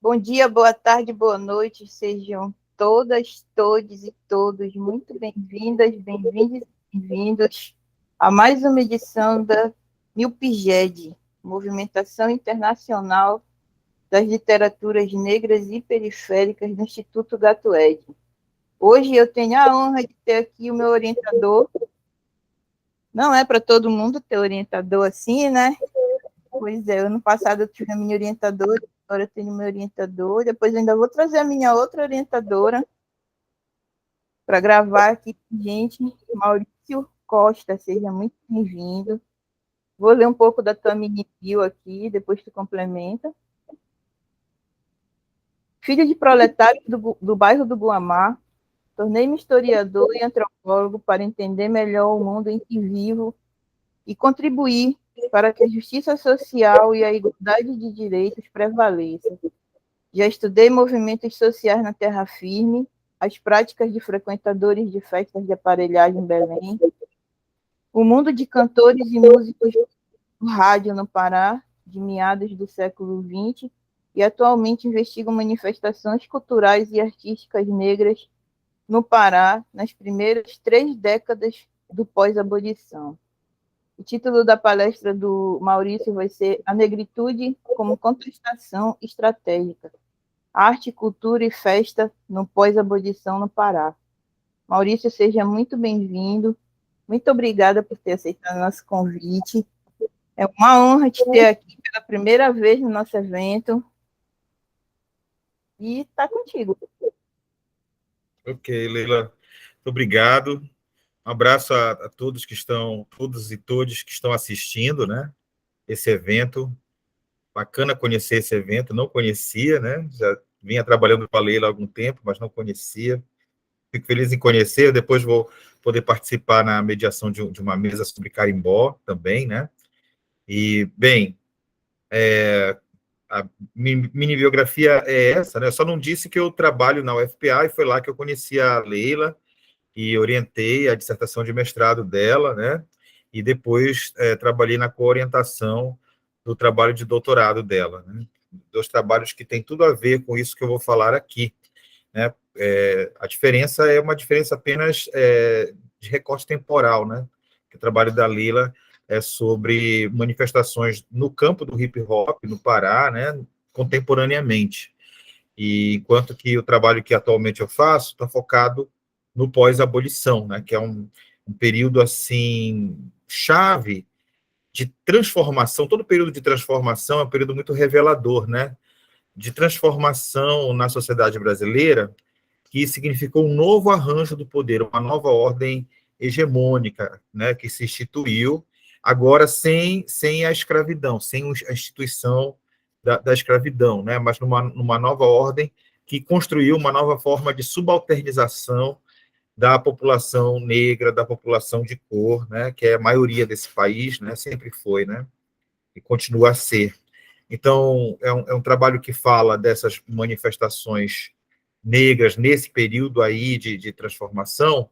Bom dia, boa tarde, boa noite, sejam todas, todos e todos muito bem-vindas, bem-vindos e bem-vindos a mais uma edição da MILPIGED, Movimentação Internacional das Literaturas Negras e Periféricas do Instituto Gatued. Hoje eu tenho a honra de ter aqui o meu orientador. Não é para todo mundo ter orientador assim, né? Pois é, ano passado eu tive a minha orientadora, agora eu tenho meu orientador, depois eu ainda vou trazer a minha outra orientadora para gravar aqui com a gente, Maurício Costa, seja muito bem-vindo. Vou ler um pouco da tua mini bio aqui, depois tu complementa. Filho de proletário do bairro do Guamá, tornei-me historiador e antropólogo para entender melhor o mundo em que vivo e contribuir para que a justiça social e a igualdade de direitos prevaleçam. Já estudei movimentos sociais na terra firme, as práticas de frequentadores de festas de aparelhagem em Belém, o mundo de cantores e músicos do rádio no Pará, de meados do século XX, e atualmente investigo manifestações culturais e artísticas negras no Pará nas primeiras 3 décadas do pós-abolição. O título da palestra do Maurício vai ser A Negritude como Contestação Estratégica. Arte, Cultura e Festa no Pós-Abolição no Pará. Maurício, seja muito bem-vindo. Muito obrigada por ter aceitado o nosso convite. É uma honra te ter aqui pela primeira vez no nosso evento. E está contigo. Ok, Leila. Muito obrigado. Um abraço a todos que estão, todos e todas que estão assistindo, né? Esse evento. Bacana conhecer esse evento, não conhecia, né? Já vinha trabalhando com a Leila há algum tempo, mas não conhecia. Fico feliz em conhecer, depois vou poder participar na mediação de uma mesa sobre carimbó também, né? E, bem, a mini biografia é essa, né? Eu só não disse que eu trabalho na UFPA e foi lá que eu conheci a Leila e orientei a dissertação de mestrado dela, né? E depois trabalhei na coorientação do trabalho de doutorado dela, né? 2 trabalhos que têm tudo a ver com isso que eu vou falar aqui, né? A diferença é uma diferença apenas de recorte temporal, né? O trabalho da Lila é sobre manifestações no campo do hip hop no Pará, né? Contemporaneamente. E enquanto que o trabalho que atualmente eu faço está focado no pós-abolição, né? Que é um período assim chave de transformação. Todo período de transformação é um período muito revelador, né? De transformação na sociedade brasileira, que significou um novo arranjo do poder, uma nova ordem hegemônica, né, que se instituiu, agora sem a escravidão, sem a instituição da escravidão, né, mas numa nova ordem que construiu uma nova forma de subalternização da população negra, da população de cor, né, que é a maioria desse país, né, sempre foi, né, e continua a ser. Então, é um trabalho que fala dessas manifestações negras nesse período aí de transformação,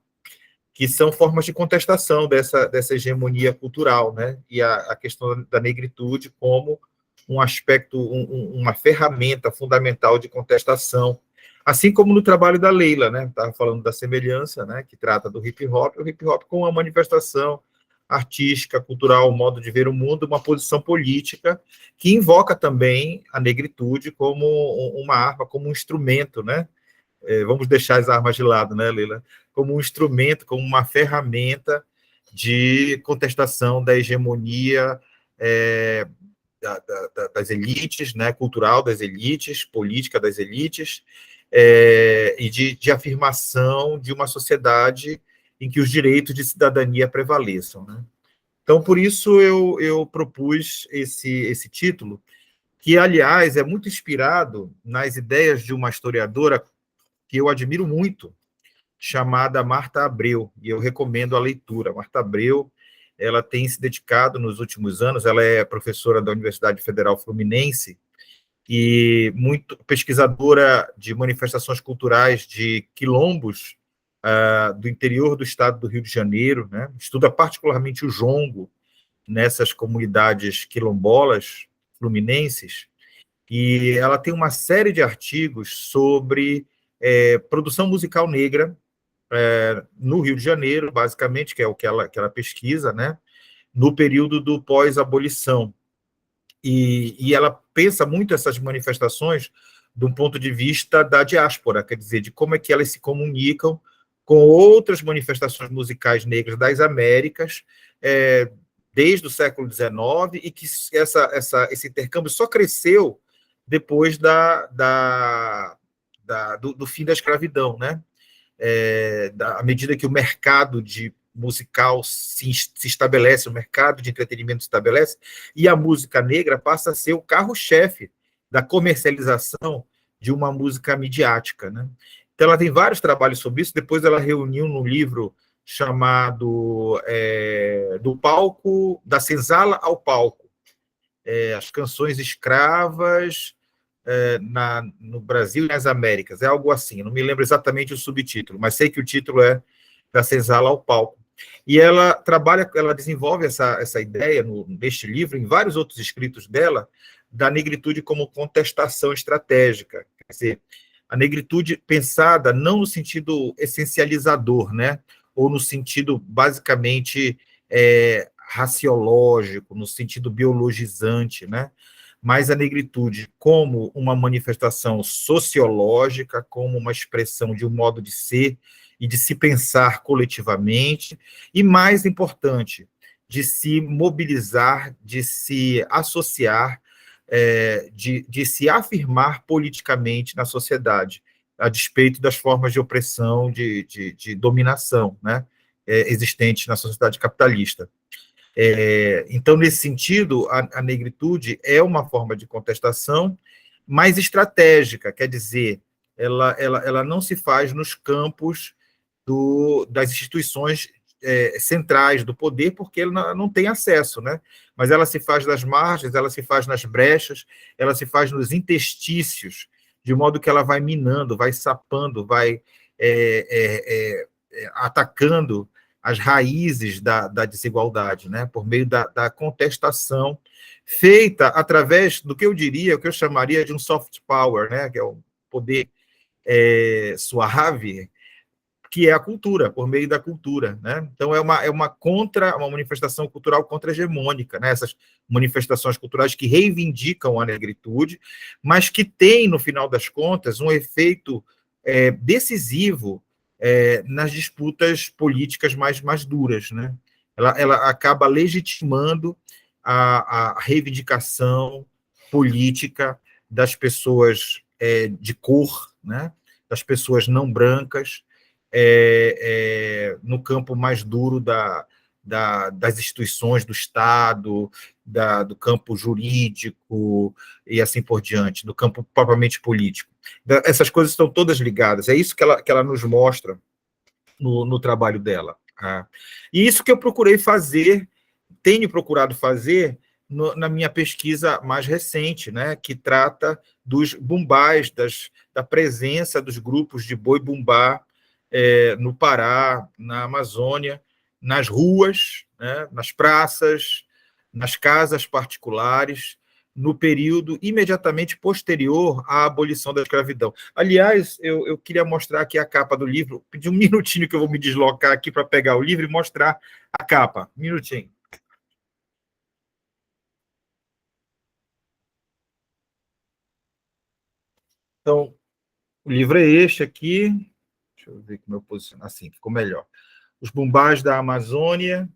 que são formas de contestação dessa hegemonia cultural, né? E a questão da negritude como um aspecto, uma ferramenta fundamental de contestação, assim como no trabalho da Leila, né? Estava falando da semelhança, né? Que trata do hip hop, o hip hop como uma manifestação artística, cultural, um modo de ver o mundo, uma posição política que invoca também a negritude como uma arma, como um instrumento, né? Vamos deixar as armas de lado, né, Leila? Como um instrumento, como uma ferramenta de contestação da hegemonia das elites, né, cultural das elites, política das elites, e de afirmação de uma sociedade em que os direitos de cidadania prevaleçam, né? Então, por isso, eu propus esse título, que, aliás, é muito inspirado nas ideias de uma historiadora que eu admiro muito, chamada Marta Abreu, e eu recomendo a leitura. Marta Abreu, ela tem se dedicado nos últimos anos, ela é professora da Universidade Federal Fluminense e muito pesquisadora de manifestações culturais de quilombos do interior do estado do Rio de Janeiro, né? Estuda particularmente o jongo nessas comunidades quilombolas fluminenses, e ela tem uma série de artigos sobre produção musical negra no Rio de Janeiro, basicamente, que é o que ela pesquisa, né, no período do pós-abolição. E ela pensa muito essas manifestações de um ponto de vista da diáspora, quer dizer, de como é que elas se comunicam com outras manifestações musicais negras das Américas, desde o século XIX, e que esse intercâmbio só cresceu depois do fim da escravidão, né? À medida que o mercado musical se estabelece, o mercado de entretenimento se estabelece, e a música negra passa a ser o carro-chefe da comercialização de uma música midiática, né? Então, ela tem vários trabalhos sobre isso. Depois, ela reuniu no livro chamado Do Palco, da Senzala ao Palco, as canções escravas no Brasil e nas Américas, é algo assim, não me lembro exatamente o subtítulo, mas sei que o título é Da Senzala ao Palco. E ela desenvolve essa ideia neste livro, em vários outros escritos dela, da negritude como contestação estratégica, quer dizer, a negritude pensada não no sentido essencializador, né, ou no sentido basicamente raciológico, no sentido biologizante, né, mas a negritude como uma manifestação sociológica, como uma expressão de um modo de ser e de se pensar coletivamente, e, mais importante, de se mobilizar, de se associar, de se afirmar politicamente na sociedade, a despeito das formas de opressão, de dominação, né, existentes na sociedade capitalista. Então, nesse sentido, a negritude é uma forma de contestação mais estratégica, quer dizer, ela não se faz nos campos das instituições centrais do poder, porque ela não tem acesso, né? Mas ela se faz nas margens, ela se faz nas brechas, ela se faz nos interstícios, de modo que ela vai minando, vai sapando, vai atacando as raízes da desigualdade, né? Por meio da contestação feita através do que eu diria, o que eu chamaria de um soft power, né? Que é o poder suave, que é a cultura, por meio da cultura, né? Então, é uma manifestação cultural contra-hegemônica, né? Essas manifestações culturais que reivindicam a negritude, mas que têm, no final das contas, um efeito decisivo nas disputas políticas mais duras, né? Ela acaba legitimando a reivindicação política das pessoas de cor, né? Das pessoas não brancas, no campo mais duro das instituições do Estado, do campo jurídico e assim por diante, do campo propriamente político. Essas coisas estão todas ligadas, é isso que ela nos mostra no trabalho dela. Tá? E isso que eu procurei fazer, tenho procurado fazer na minha pesquisa mais recente, né, que trata dos bumbás, da presença dos grupos de boi-bumbá no Pará, na Amazônia, nas ruas, né, nas praças, nas casas particulares, no período imediatamente posterior à abolição da escravidão. Aliás, eu queria mostrar aqui a capa do livro, pedir um minutinho que eu vou me deslocar aqui para pegar o livro e mostrar a capa. Um minutinho. Então, o livro é este aqui. Deixa eu ver como eu posiciono. Assim, ficou melhor. Os Bumbás da Amazônia,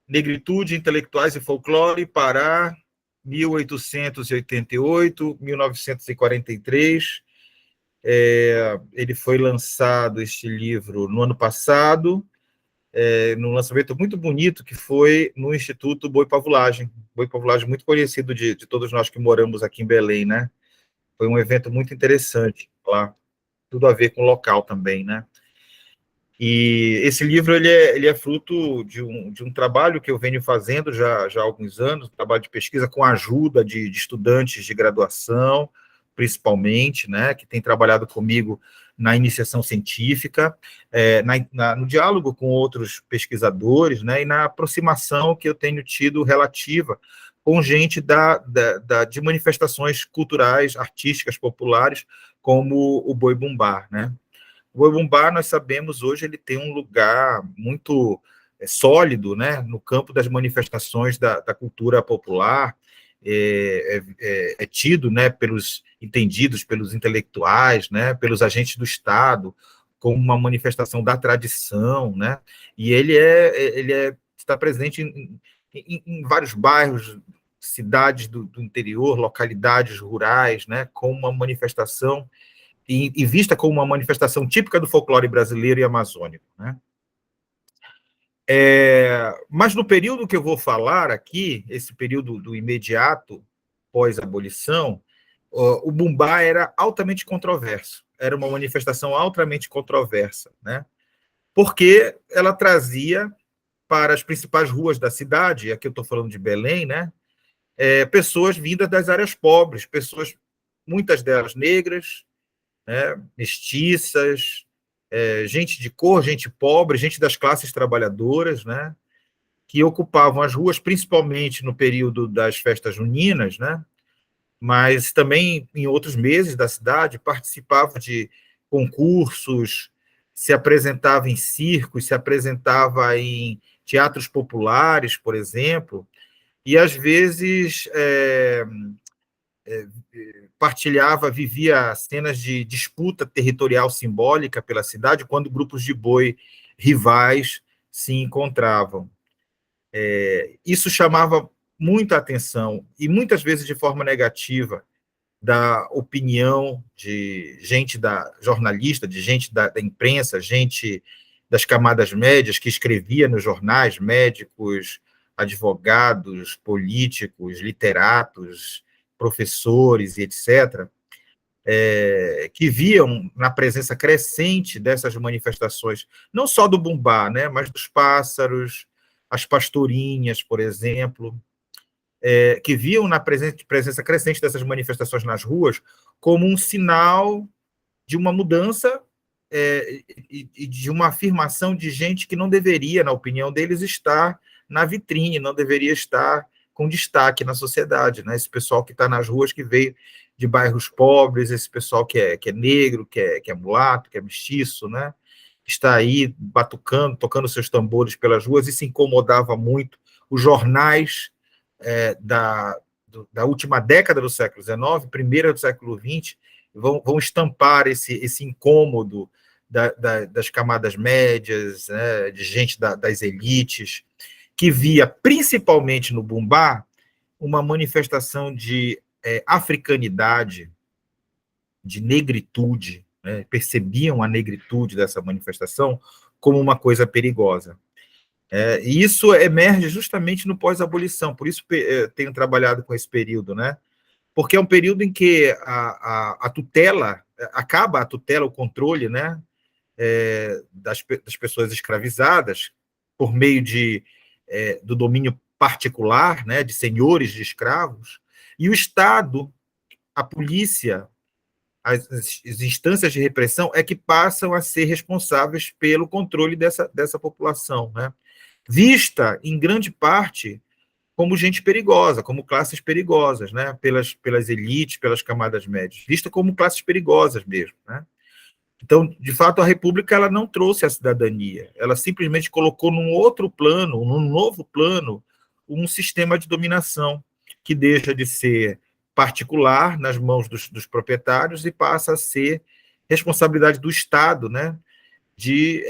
Negritude, Intelectuais e Folclore, Pará, 1888, 1943. Ele foi lançado, este livro, no ano passado, num lançamento muito bonito, que foi no Instituto Boi Pavulagem. Boi Pavulagem muito conhecido de todos nós que moramos aqui em Belém, né? Foi um evento muito interessante lá, tudo a ver com o local também, né? E esse livro ele é fruto de um trabalho que eu venho fazendo já há alguns anos, um trabalho de pesquisa com a ajuda de estudantes de graduação, principalmente, né, que tem trabalhado comigo na iniciação científica, no diálogo com outros pesquisadores, né, e na aproximação que eu tenho tido relativa com gente de manifestações culturais, artísticas, populares, como o Boi-Bumbá, né? O Boi-Bumbá, nós sabemos, hoje ele tem um lugar muito sólido, né, no campo das manifestações da cultura popular, é tido, né, pelos entendidos, pelos intelectuais, né, pelos agentes do Estado, como uma manifestação da tradição, né, e ele está presente em vários bairros, cidades do interior, localidades rurais, né, com uma manifestação e vista como uma manifestação típica do folclore brasileiro e amazônico, né? Mas no período que eu vou falar aqui, esse período do imediato pós-abolição, o bumbá era altamente controverso, era uma manifestação altamente controversa, né? Porque ela trazia para as principais ruas da cidade, aqui eu estou falando de Belém, né? Pessoas vindas das áreas pobres, pessoas, muitas delas negras, né, mestiças, gente de cor, gente pobre, gente das classes trabalhadoras, né, que ocupavam as ruas, principalmente no período das festas juninas, né, mas também em outros meses da cidade, participavam de concursos, se apresentava em circos, se apresentava em teatros populares, por exemplo, e às vezes partilhava, vivia cenas de disputa territorial simbólica pela cidade, quando grupos de boi rivais se encontravam. Isso chamava muita atenção, e muitas vezes de forma negativa, da opinião de gente jornalista, de gente da imprensa, gente das camadas médias que escrevia nos jornais, médicos, advogados, políticos, literatos, professores e etc., que viam na presença crescente dessas manifestações, não só do bumbá, né, mas dos pássaros, as pastorinhas, por exemplo, que viam na presença crescente dessas manifestações nas ruas como um sinal de uma mudança e de uma afirmação de gente que não deveria, na opinião deles, estar na vitrine, não deveria estar com destaque na sociedade, né? Esse pessoal que está nas ruas, que veio de bairros pobres, esse pessoal que é negro, que é mulato, que é mestiço, né? Está aí batucando, tocando seus tambores pelas ruas, e se incomodava muito. Os jornais da última década do século XIX, primeira do século XX, vão estampar esse incômodo das camadas médias, né, de gente das elites, que via, principalmente no bumbá, uma manifestação de africanidade, de negritude, né, percebiam a negritude dessa manifestação como uma coisa perigosa. E isso emerge justamente no pós-abolição, por isso tenho trabalhado com esse período, né? Porque é um período em que a tutela, acaba a tutela, o controle, né, das pessoas escravizadas, por meio do domínio particular, né, de senhores de escravos, e o Estado, a polícia, as instâncias de repressão é que passam a ser responsáveis pelo controle dessa população, né? Vista, em grande parte, como gente perigosa, como classes perigosas, né? pelas elites, pelas camadas médias, vista como classes perigosas mesmo, né? Então, de fato, a República ela não trouxe a cidadania, ela simplesmente colocou num outro plano, num novo plano, um sistema de dominação que deixa de ser particular nas mãos dos proprietários e passa a ser responsabilidade do Estado, né, de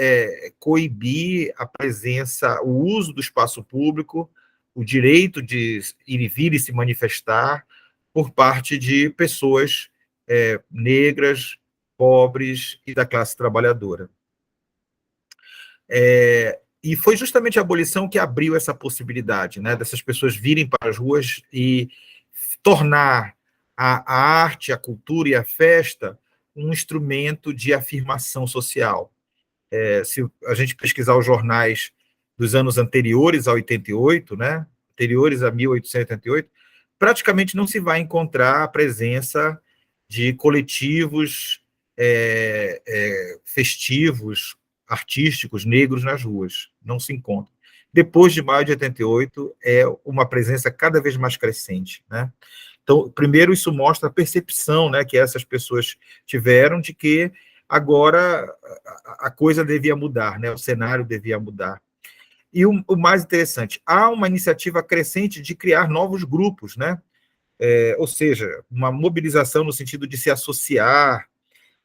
coibir a presença, o uso do espaço público, o direito de ir e vir e se manifestar por parte de pessoas negras, pobres e da classe trabalhadora. E foi justamente a abolição que abriu essa possibilidade, né, dessas pessoas virem para as ruas e tornar a arte, a cultura e a festa um instrumento de afirmação social. Se a gente pesquisar os jornais dos anos anteriores a 88, né, anteriores a 1888, praticamente não se vai encontrar a presença de coletivos festivos, artísticos, negros nas ruas. Não se encontra. Depois de maio de 88, é uma presença cada vez mais crescente, né? Então, primeiro, isso mostra a percepção, né, que essas pessoas tiveram de que agora a coisa devia mudar, né, o cenário devia mudar. E o mais interessante, há uma iniciativa crescente de criar novos grupos, né? Ou seja, uma mobilização no sentido de se associar,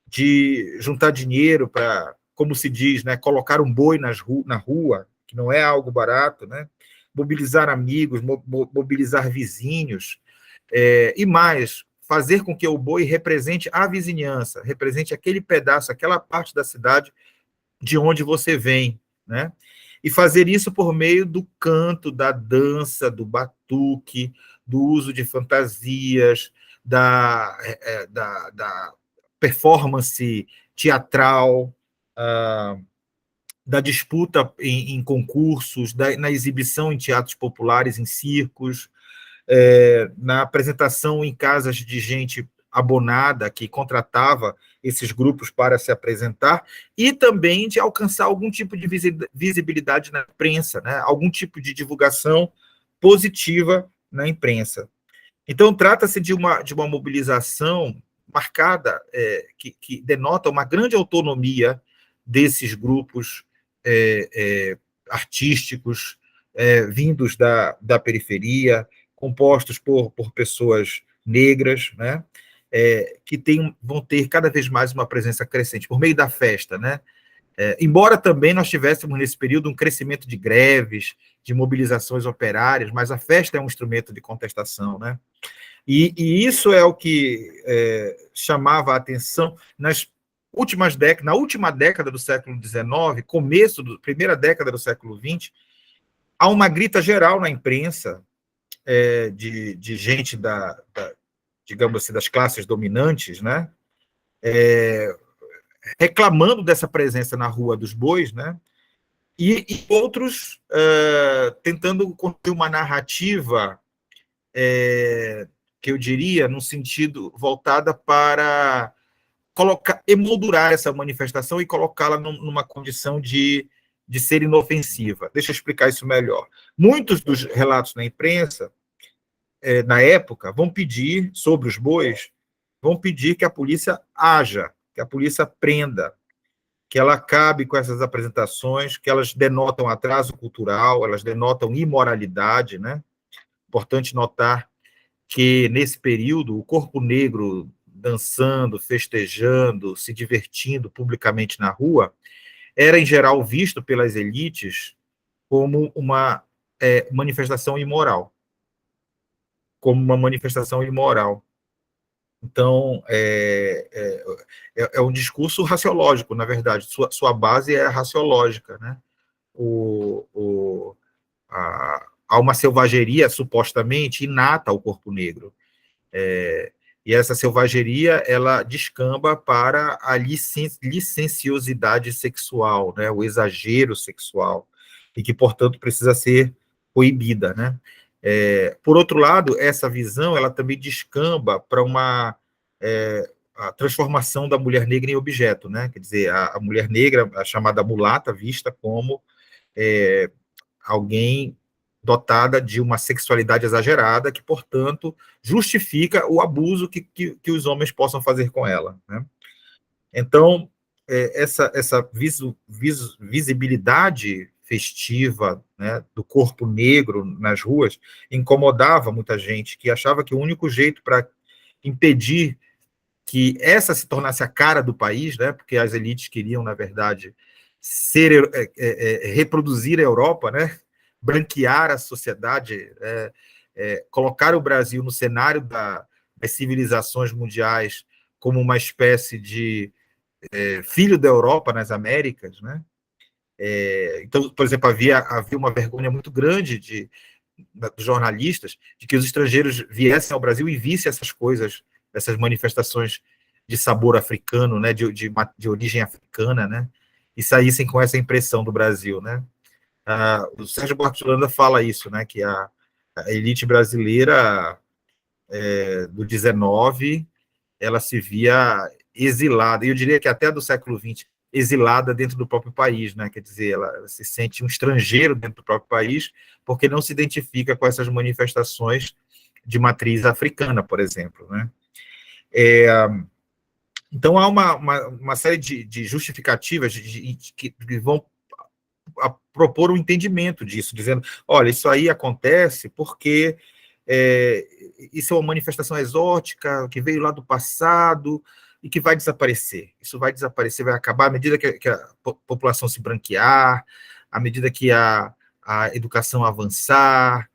de juntar dinheiro para, como se diz, né, colocar um boi na rua, que não é algo barato, né? Mobilizar amigos, mobilizar vizinhos, e mais, fazer com que o boi represente a vizinhança, represente aquele pedaço, aquela parte da cidade de onde você vem, né? E fazer isso por meio do canto, da dança, do batuque, do uso de fantasias, da performance teatral, da disputa em concursos, na exibição em teatros populares, em circos, na apresentação em casas de gente abonada que contratava esses grupos para se apresentar, e também de alcançar algum tipo de visibilidade na imprensa, né? Algum tipo de divulgação positiva na imprensa. Então, trata-se de uma mobilização marcada, que denota uma grande autonomia desses grupos artísticos vindos da periferia, compostos por pessoas negras, né? Que vão ter cada vez mais uma presença crescente, por meio da festa, né? Embora também nós tivéssemos nesse período um crescimento de greves, de mobilizações operárias, mas a festa é um instrumento de contestação, né? E isso é o que chamava a atenção na última década do século XIX, primeira década do século XX, há uma grita geral na imprensa de gente digamos assim, das classes dominantes, né? Reclamando dessa presença na Rua dos Bois, né? E outros tentando construir uma narrativa que eu diria, num sentido voltada para emoldurar essa manifestação e colocá-la numa condição de ser inofensiva. Deixa eu explicar isso melhor. Muitos dos relatos na imprensa, na época, vão pedir, sobre os bois, vão pedir que a polícia haja, que a polícia prenda, que ela acabe com essas apresentações, que elas denotam atraso cultural, elas denotam imoralidade, né? Importante notar que, nesse período, o corpo negro dançando, festejando, se divertindo publicamente na rua, era, em geral, visto pelas elites como uma manifestação imoral. Como uma manifestação imoral. Então, é um discurso raciológico, na verdade. Sua base é raciológica, né? Há uma selvageria, supostamente, inata ao corpo negro. E essa selvageria, ela descamba para a licenciosidade sexual, né? O exagero sexual, e que, portanto, precisa ser proibida, né? Por outro lado, essa visão ela também descamba para a transformação da mulher negra em objeto, né? Quer dizer, a mulher negra, a chamada mulata, vista como alguém dotada de uma sexualidade exagerada, que, portanto, justifica o abuso que os homens possam fazer com ela, né? Então, essa visibilidade festiva, né, do corpo negro nas ruas incomodava muita gente, que achava que o único jeito para impedir que essa se tornasse a cara do país, né, porque as elites queriam, na verdade, reproduzir a Europa, né, branquear a sociedade, colocar o Brasil no cenário das civilizações mundiais como uma espécie de filho da Europa nas Américas, né? Então, por exemplo, havia uma vergonha muito grande dos jornalistas de que os estrangeiros viessem ao Brasil e vissem essas coisas, essas manifestações de sabor africano, né? De origem africana, né? E saíssem com essa impressão do Brasil, né? O Sérgio Buarque de Holanda fala isso, né? Que a elite brasileira do 19, ela se via exilada, e eu diria que até do século XX, exilada dentro do próprio país, né? Quer dizer, ela se sente um estrangeiro dentro do próprio país, porque não se identifica com essas manifestações de matriz africana, por exemplo, né? Então, há uma série de justificativas que vão propor um entendimento disso, dizendo, olha, isso aí acontece porque isso é uma manifestação exótica que veio lá do passado e que vai desaparecer. Isso vai desaparecer, vai acabar à medida que a população se branquear, à medida que a educação avançar,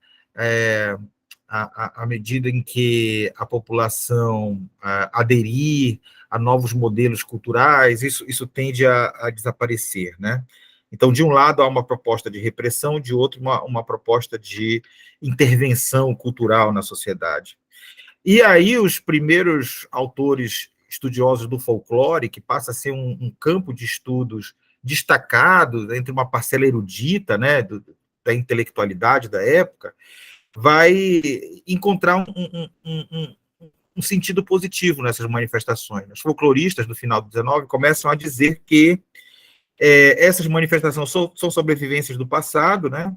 à medida em que a população aderir a novos modelos culturais, isso tende a desaparecer, né? Então, de um lado, há uma proposta de repressão, de outro, uma proposta de intervenção cultural na sociedade. E aí, os primeiros autores estudiosos do folclore, que passa a ser um campo de estudos destacado entre uma parcela erudita, né, da intelectualidade da época, vai encontrar um sentido positivo nessas manifestações. Os folcloristas do final do XIX começam a dizer que essas manifestações são sobrevivências do passado, né?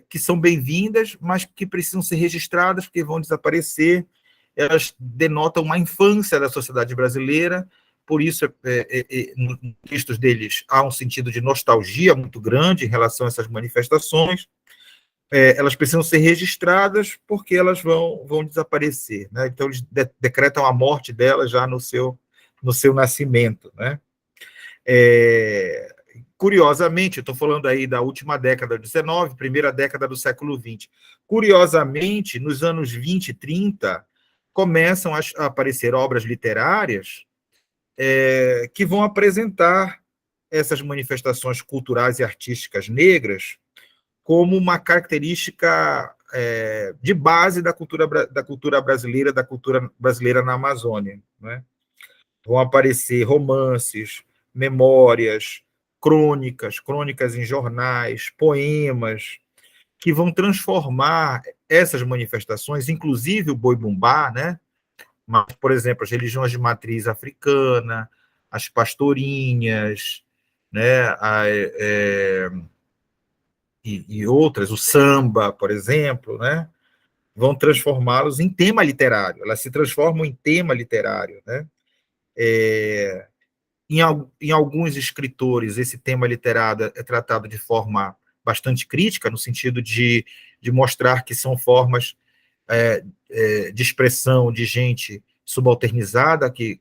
Que são bem-vindas, mas que precisam ser registradas, porque vão desaparecer. Elas denotam uma infância da sociedade brasileira, por isso, nos textos deles, há um sentido de nostalgia muito grande em relação a essas manifestações. Elas precisam ser registradas, porque elas vão desaparecer, né? Então, eles decretam a morte delas já no seu nascimento, né? Curiosamente, estou falando aí da última década do XIX, primeira década do século XX. Curiosamente, nos anos 20 e 30, começam a aparecer obras literárias que vão apresentar essas manifestações culturais e artísticas negras como uma característica de base da cultura brasileira na Amazônia, né? Vão aparecer romances, memórias, crônicas em jornais, poemas, que vão transformar essas manifestações, inclusive o boi-bumbá, né? Mas, por exemplo, as religiões de matriz africana, as pastorinhas, né? E outras, o samba, por exemplo, né? Vão transformá-los em tema literário. Elas se transformam em tema literário, né? Em alguns escritores, esse tema literário é tratado de forma bastante crítica, no sentido de mostrar que são formas de expressão de gente subalternizada, que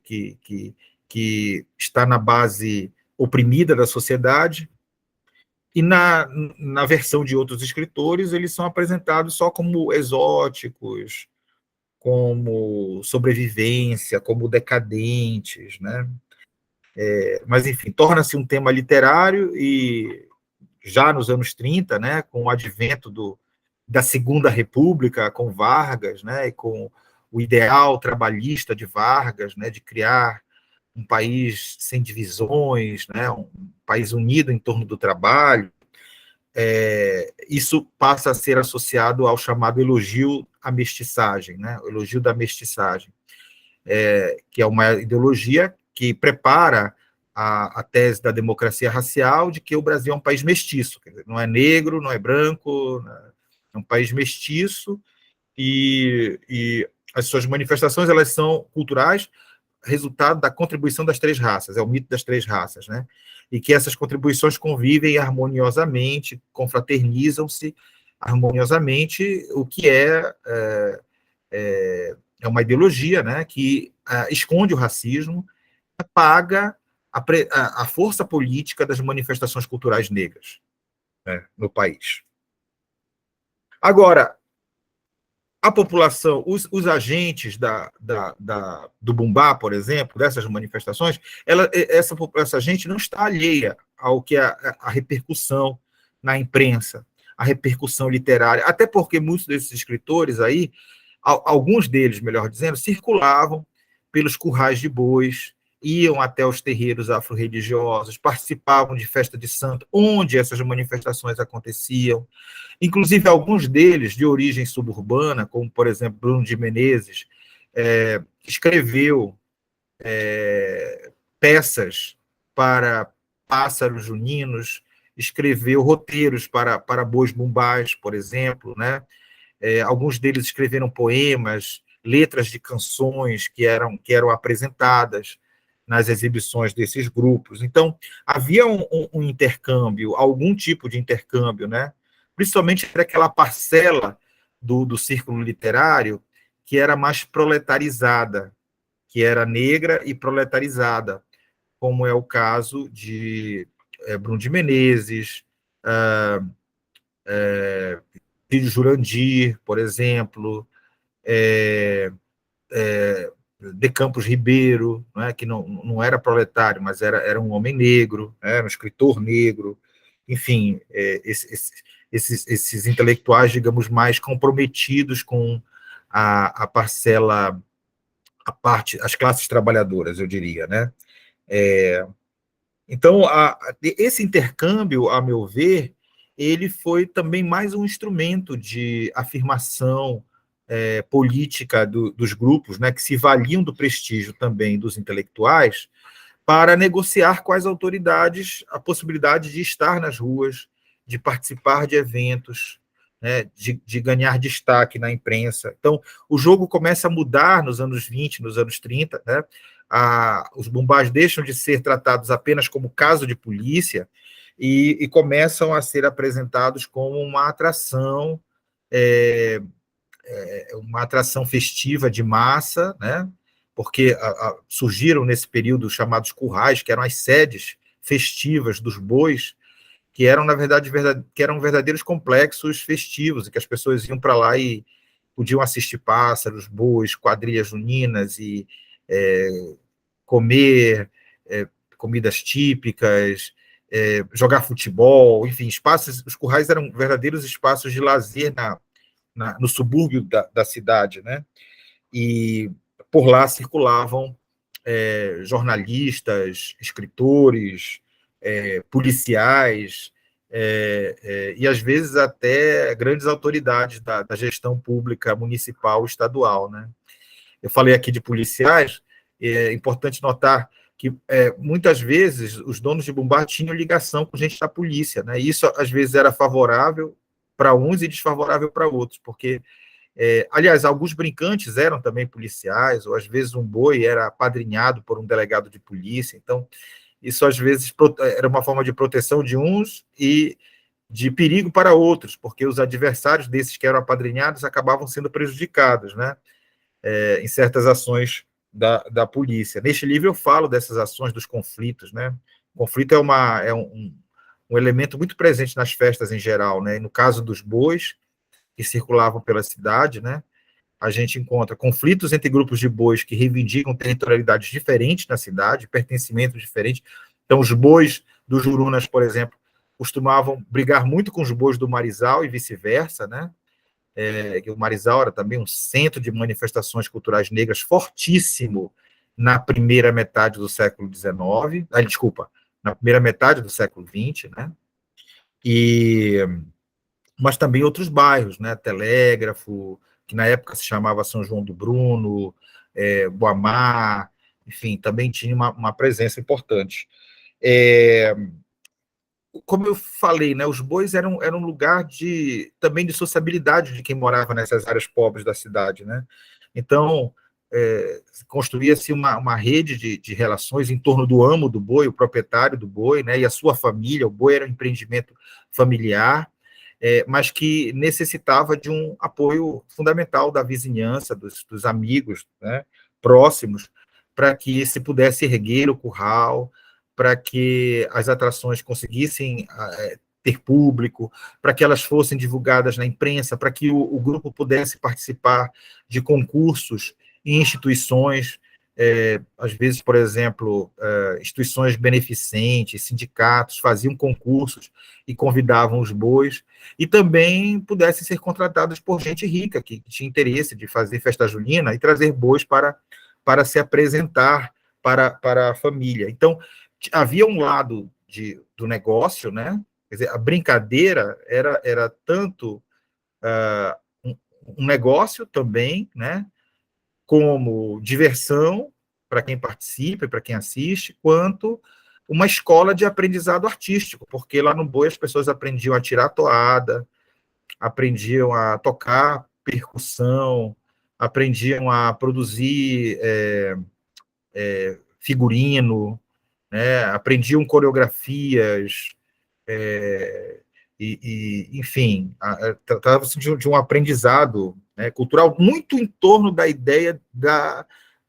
está na base oprimida da sociedade, e na versão de outros escritores, eles são apresentados só como exóticos, como sobrevivência, como decadentes, né? Mas, enfim, torna-se um tema literário e já nos anos 30, né, com o advento da Segunda República, com Vargas, né, e com o ideal trabalhista de Vargas, né, de criar um país sem divisões, né, um país unido em torno do trabalho, isso passa a ser associado ao chamado elogio à mestiçagem, né, o elogio da mestiçagem, que é uma ideologia que prepara a tese da democracia racial de que o Brasil é um país mestiço, quer dizer, não é negro, não é branco, é um país mestiço, e as suas manifestações elas são culturais, resultado da contribuição das três raças, é o mito das três raças, né? E que essas contribuições convivem harmoniosamente, confraternizam-se harmoniosamente, o que é uma ideologia, né, que esconde o racismo, apaga a força política das manifestações culturais negras, né, no país. Agora, a população, os agentes do Bumbá, por exemplo, dessas manifestações, essa gente não está alheia ao que é a repercussão na imprensa, a repercussão literária, até porque muitos desses escritores aí, alguns deles, melhor dizendo, circulavam pelos currais de bois, iam até os terreiros afro-religiosos, participavam de festa de santo, onde essas manifestações aconteciam. Inclusive, alguns deles de origem suburbana, como, por exemplo, Bruno de Menezes, escreveu peças para pássaros juninos, escreveu roteiros para bois bumbás, por exemplo, né? Alguns deles escreveram poemas, letras de canções que eram apresentadas nas exibições desses grupos. Então, havia um intercâmbio, algum tipo de intercâmbio, né? Principalmente para aquela parcela do círculo literário que era mais proletarizada, que era negra e proletarizada, como é o caso de Bruno de Menezes, Cid Jurandir, por exemplo, de Campos Ribeiro, né, que não era proletário, mas era um homem negro, era um escritor negro, enfim, esses intelectuais, digamos, mais comprometidos com a parcela, as classes trabalhadoras, eu diria, né? Então, esse intercâmbio, a meu ver, ele foi também mais um instrumento de afirmação política dos grupos, né, que se valiam do prestígio também dos intelectuais, para negociar com as autoridades a possibilidade de estar nas ruas, de participar de eventos, né, de ganhar destaque na imprensa. Então, o jogo começa a mudar nos anos 20, nos anos 30, né? Os bumbás deixam de ser tratados apenas como caso de polícia e começam a ser apresentados como uma atração festiva de massa, né? Porque surgiram nesse período chamados currais, que eram as sedes festivas dos bois, que eram, na verdade, que eram verdadeiros complexos festivos, e que as pessoas iam para lá e podiam assistir pássaros, bois, quadrilhas juninas e comer comidas típicas, jogar futebol, enfim, espaços. Os currais eram verdadeiros espaços de lazer no subúrbio da cidade, né? E por lá circulavam jornalistas, escritores, policiais, e às vezes até grandes autoridades da gestão pública municipal, estadual, né? Eu falei aqui de policiais, é importante notar que muitas vezes os donos de bumbá tinham ligação com gente da polícia, né? E isso às vezes era favorável para uns e desfavorável para outros, porque aliás, alguns brincantes eram também policiais, ou às vezes um boi era apadrinhado por um delegado de polícia, então isso às vezes era uma forma de proteção de uns e de perigo para outros, porque os adversários desses que eram apadrinhados acabavam sendo prejudicados, né? Em certas ações da polícia. Neste livro eu falo dessas ações, dos conflitos, né? O conflito é um elemento muito presente nas festas em geral, né? No caso dos bois, que circulavam pela cidade, né? A gente encontra conflitos entre grupos de bois que reivindicam territorialidades diferentes na cidade, pertencimento diferente. Então, os bois dos Jurunas, por exemplo, costumavam brigar muito com os bois do Marizal e vice-versa, né? O Marizal era também um centro de manifestações culturais negras fortíssimo na primeira metade do século XIX, desculpa, na primeira metade do século XX, né? Mas também outros bairros, né? Telégrafo, que na época se chamava São João do Bruno, Boamá, enfim, também tinha uma presença importante. Como eu falei, né, os bois eram um lugar também de sociabilidade de quem morava nessas áreas pobres da cidade, né? Então, construía-se uma rede de relações em torno do amo do boi, o proprietário do boi, né, e a sua família. O boi era um empreendimento familiar, mas que necessitava de um apoio fundamental da vizinhança, dos amigos, né, próximos, para que se pudesse erguer o curral, para que as atrações conseguissem ter público, para que elas fossem divulgadas na imprensa, para que o grupo pudesse participar de concursos em instituições, às vezes, por exemplo, instituições beneficentes, sindicatos, faziam concursos e convidavam os bois, e também pudessem ser contratados por gente rica, que tinha interesse de fazer festa junina e trazer bois para se apresentar para a família. Então, havia um lado do negócio, né? Quer dizer, a brincadeira era tanto um negócio também, né? Como diversão, para quem participa e para quem assiste, quanto uma escola de aprendizado artístico, porque lá no boi as pessoas aprendiam a tirar toada, aprendiam a tocar percussão, aprendiam a produzir figurino, né? Aprendiam coreografias, enfim, tratava-se de um aprendizado, né, cultural muito em torno da ideia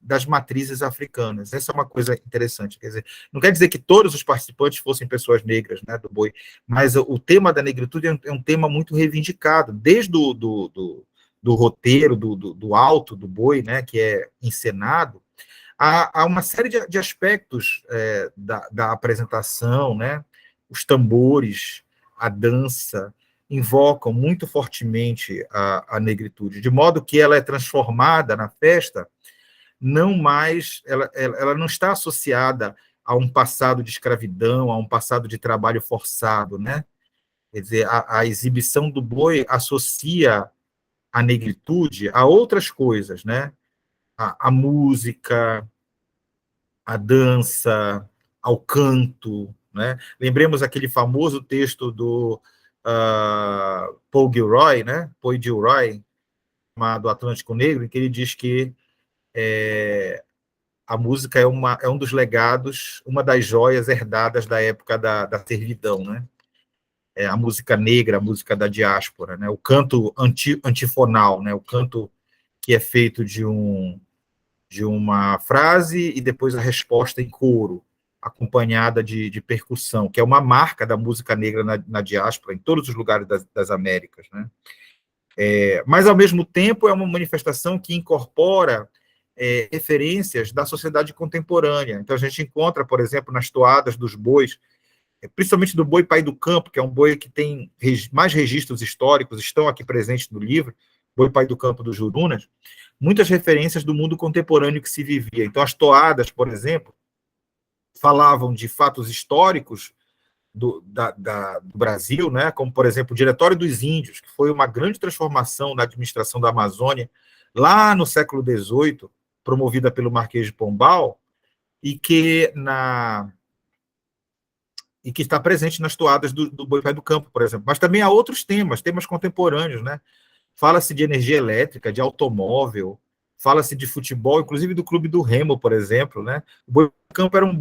das matrizes africanas. Essa é uma coisa interessante. Quer dizer, não quer dizer que todos os participantes fossem pessoas negras, né, do boi, mas o tema da negritude é um tema muito reivindicado, desde do roteiro, do alto do boi, né, que é encenado, há uma série de aspectos da apresentação, né, os tambores, a dança, invocam muito fortemente a negritude, de modo que ela é transformada na festa, não mais, ela não está associada a um passado de escravidão, a um passado de trabalho forçado, né? Quer dizer, a exibição do boi associa a negritude a outras coisas, né? A música, a dança, ao canto, né? Lembremos aquele famoso texto do Paul Gilroy, né? Paul Gilroy, do Atlântico Negro, em que ele diz que a música é um dos legados, uma das joias herdadas da época da servidão, né? É a música negra, a música da diáspora, né? O canto antifonal, né? O canto que é feito de uma frase e depois a resposta em coro, acompanhada de percussão, que é uma marca da música negra na diáspora, em todos os lugares das Américas, né? Mas, ao mesmo tempo, é uma manifestação que incorpora referências da sociedade contemporânea. Então, a gente encontra, por exemplo, nas toadas dos bois, principalmente do boi pai do campo, que é um boi que tem mais registros históricos, estão aqui presentes no livro, boi pai do campo dos Jurunas, muitas referências do mundo contemporâneo que se vivia. Então, as toadas, por exemplo, falavam de fatos históricos do Brasil, né, como, por exemplo, o Diretório dos Índios, que foi uma grande transformação na administração da Amazônia, lá no século XVIII, promovida pelo Marquês de Pombal, e que está presente nas toadas do Boi Pai do Campo, por exemplo. Mas também há outros temas contemporâneos, né? Fala-se de energia elétrica, de automóvel, fala-se de futebol, inclusive do Clube do Remo, por exemplo, né? O Boi do Campo era um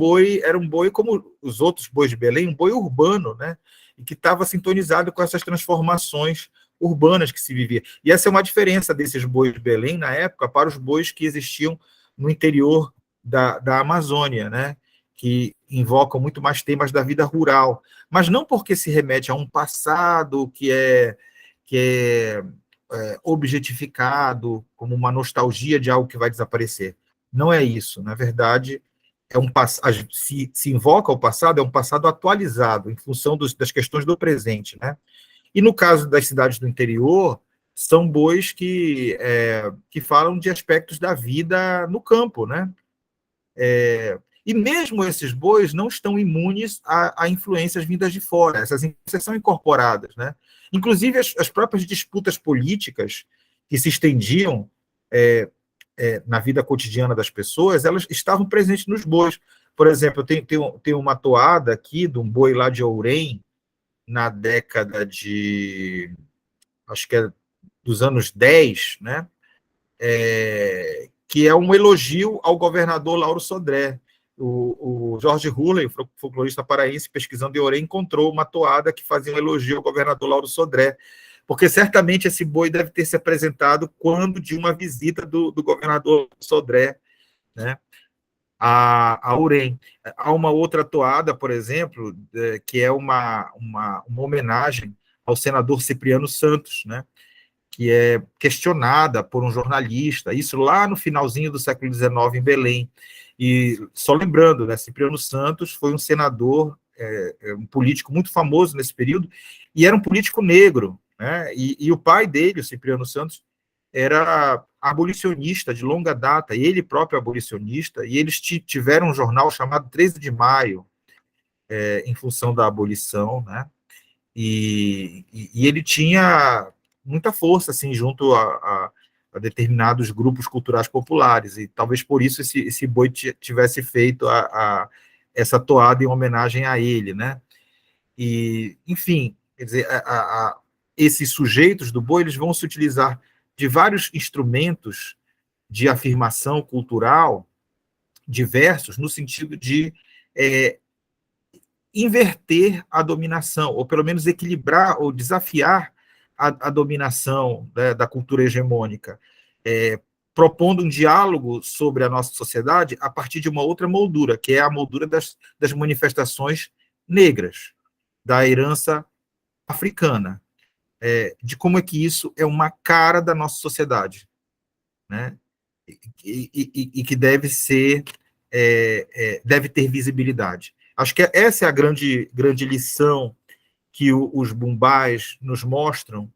boi como os outros bois de Belém, um boi urbano, né? E que estava sintonizado com essas transformações urbanas que se vivia. E essa é uma diferença desses bois de Belém, na época, para os bois que existiam no interior da Amazônia, né? Que invocam muito mais temas da vida rural, mas não porque se remete a um passado que é objetificado, como uma nostalgia de algo que vai desaparecer. Não é isso. Na verdade, se invoca o passado, é um passado atualizado, em função das questões do presente. Né? E no caso das cidades do interior, são bois que falam de aspectos da vida no campo. Né? E mesmo esses bois não estão imunes a influências vindas de fora, essas influências são incorporadas, né? Inclusive as próprias disputas políticas que se estendiam na vida cotidiana das pessoas, elas estavam presentes nos bois. Por exemplo, tem uma toada aqui de um boi lá de Ourém, na década acho que é dos anos 10, né? Que é um elogio ao governador Lauro Sodré. O Jorge Hurley, folclorista paraense, pesquisando em Orem, encontrou uma toada que fazia um elogio ao governador Lauro Sodré, porque certamente esse boi deve ter se apresentado quando de uma visita do governador Sodré, né, a Orem. Há uma outra toada, por exemplo, que é uma homenagem ao senador Cipriano Santos, né, que é questionada por um jornalista, isso lá no finalzinho do século XIX, em Belém. E só lembrando, né, Cipriano Santos foi um senador, um político muito famoso nesse período, e era um político negro, né, e o pai dele, o Cipriano Santos, era abolicionista de longa data, ele próprio abolicionista, e eles tiveram um jornal chamado 13 de Maio, em função da abolição, né, e ele tinha muita força, assim, junto a determinados grupos culturais populares, e talvez por isso esse boi tivesse feito essa toada em homenagem a ele, né? E, enfim, quer dizer, esses sujeitos do boi, eles vão se utilizar de vários instrumentos de afirmação cultural diversos, no sentido de inverter a dominação, ou pelo menos equilibrar ou desafiar a dominação, né, da cultura hegemônica, propondo um diálogo sobre a nossa sociedade a partir de uma outra moldura, que é a moldura das manifestações negras, da herança africana, de como é que isso é uma cara da nossa sociedade, né? E que deve ser, deve ter visibilidade. Acho que essa é a grande lição que os bumbás nos mostram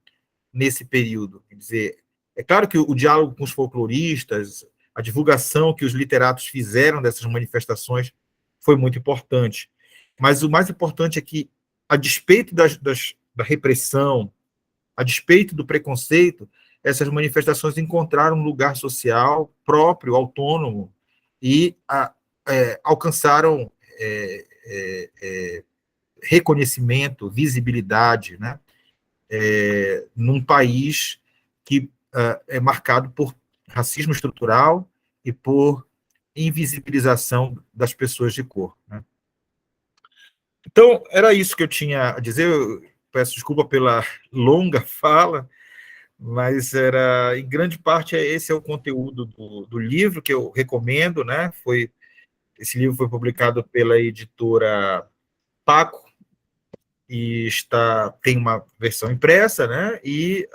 nesse período. Quer dizer, é claro que o diálogo com os folcloristas, a divulgação que os literatos fizeram dessas manifestações foi muito importante. Mas o mais importante é que, a despeito da repressão, a despeito do preconceito, essas manifestações encontraram um lugar social próprio, autônomo, e alcançaram reconhecimento, visibilidade, né? Num país que é marcado por racismo estrutural e por invisibilização das pessoas de cor, né? Então, era isso que eu tinha a dizer. Eu peço desculpa pela longa fala, mas em grande parte, esse é o conteúdo do livro, que eu recomendo, né? Esse livro foi publicado pela editora Paco, e tem uma versão impressa, né? E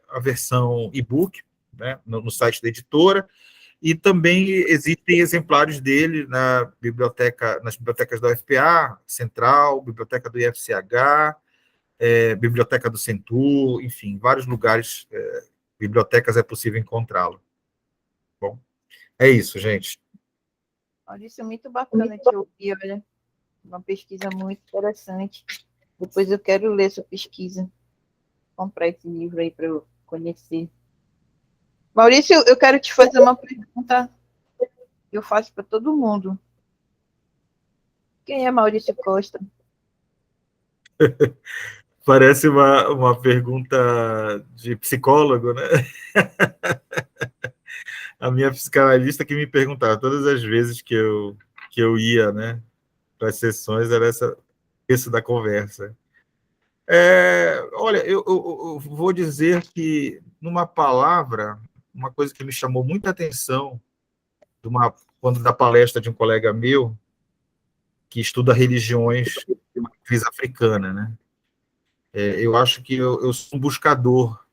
a versão e-book, né? No site da editora, e também existem exemplares dele nas bibliotecas da UFPA, Central, Biblioteca do IFCH, Biblioteca do Centur, enfim, em vários lugares, bibliotecas é possível encontrá-lo. Bom, é isso, gente. Maurício, muito bacana te ouvir, olha, uma pesquisa muito interessante. Depois eu quero ler essa pesquisa, comprar esse livro aí para eu conhecer. Maurício, eu quero te fazer uma pergunta que eu faço para todo mundo. Quem é Maurício Costa? Parece uma pergunta de psicólogo, né? A minha psicanalista que me perguntava todas as vezes que eu ia, né, para as sessões, era esse da conversa. Olha, eu vou dizer que, numa palavra, uma coisa que me chamou muita atenção, quando da palestra de um colega meu, que estuda religiões de matriz africana, né? Eu acho que eu sou um buscador,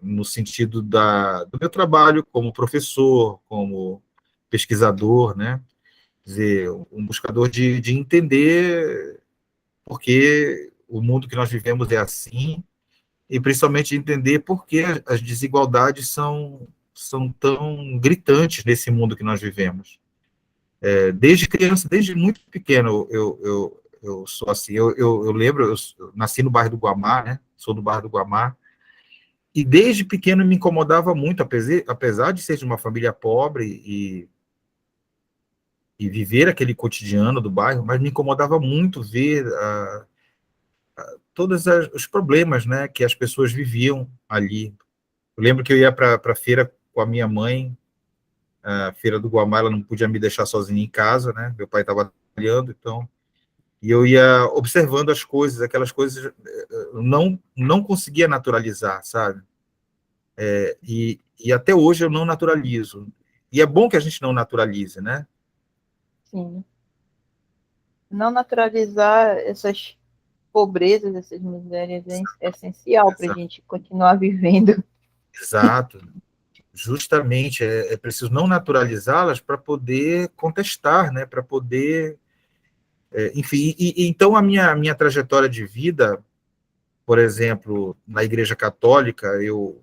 no sentido do meu trabalho como professor, como pesquisador, né? Quer dizer, um buscador de entender por que o mundo que nós vivemos é assim, e principalmente entender por que as desigualdades são tão gritantes nesse mundo que nós vivemos. Desde criança, desde muito pequeno, eu sou assim. Eu lembro, eu nasci no bairro do Guamá, né? Sou do bairro do Guamá, e desde pequeno me incomodava muito, apesar de ser de uma família pobre e viver aquele cotidiano do bairro, mas me incomodava muito ver todos os problemas, né, que as pessoas viviam ali. Eu lembro que eu ia para a feira com a minha mãe, a feira do Guamá, ela não podia me deixar sozinha em casa, né? Meu pai estava trabalhando, então, e eu ia observando as coisas, aquelas coisas, eu não conseguia naturalizar, sabe? E até hoje eu não naturalizo. E é bom que a gente não naturalize, né? Sim. Não naturalizar essas pobrezas, essas misérias é essencial para a gente continuar vivendo. Exato. Justamente, é preciso não naturalizá-las para poder contestar, né? Para poder... enfim, então a minha trajetória de vida, por exemplo, na Igreja Católica, eu,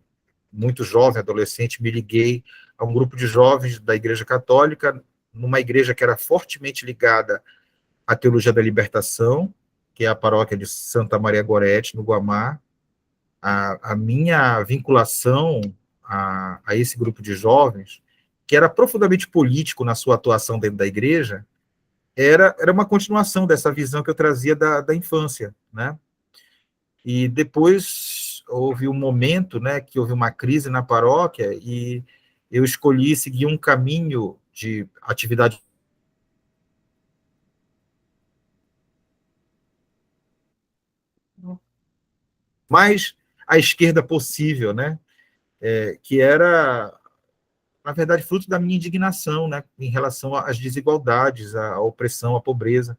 muito jovem, adolescente, me liguei a um grupo de jovens da Igreja Católica, numa igreja que era fortemente ligada à Teologia da Libertação, que é a paróquia de Santa Maria Gorete, no Guamá. A minha vinculação a esse grupo de jovens, que era profundamente político na sua atuação dentro da igreja, era uma continuação dessa visão que eu trazia da infância, né? E depois houve um momento, né, que houve uma crise na paróquia e eu escolhi seguir um caminho de atividade mais à esquerda possível, né? Que era, na verdade, fruto da minha indignação, né, em relação às desigualdades, à opressão, à pobreza.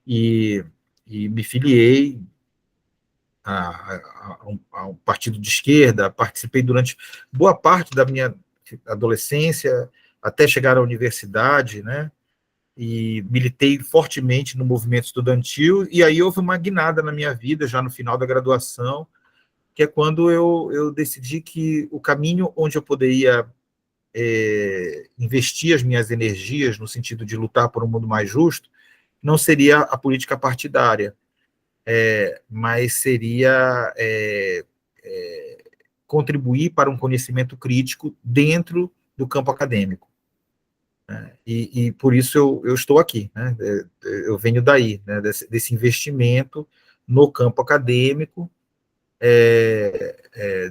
E, e me filiei a um partido de esquerda, participei durante boa parte da minha adolescência, até chegar à universidade, né? E militei fortemente no movimento estudantil, e aí houve uma guinada na minha vida, já no final da graduação, que é quando eu decidi que o caminho onde eu poderia investir as minhas energias no sentido de lutar por um mundo mais justo, não seria a política partidária, mas seria contribuir para um conhecimento crítico dentro do campo acadêmico. Né? E por isso eu estou aqui. Né? Eu venho daí, né? desse investimento no campo acadêmico,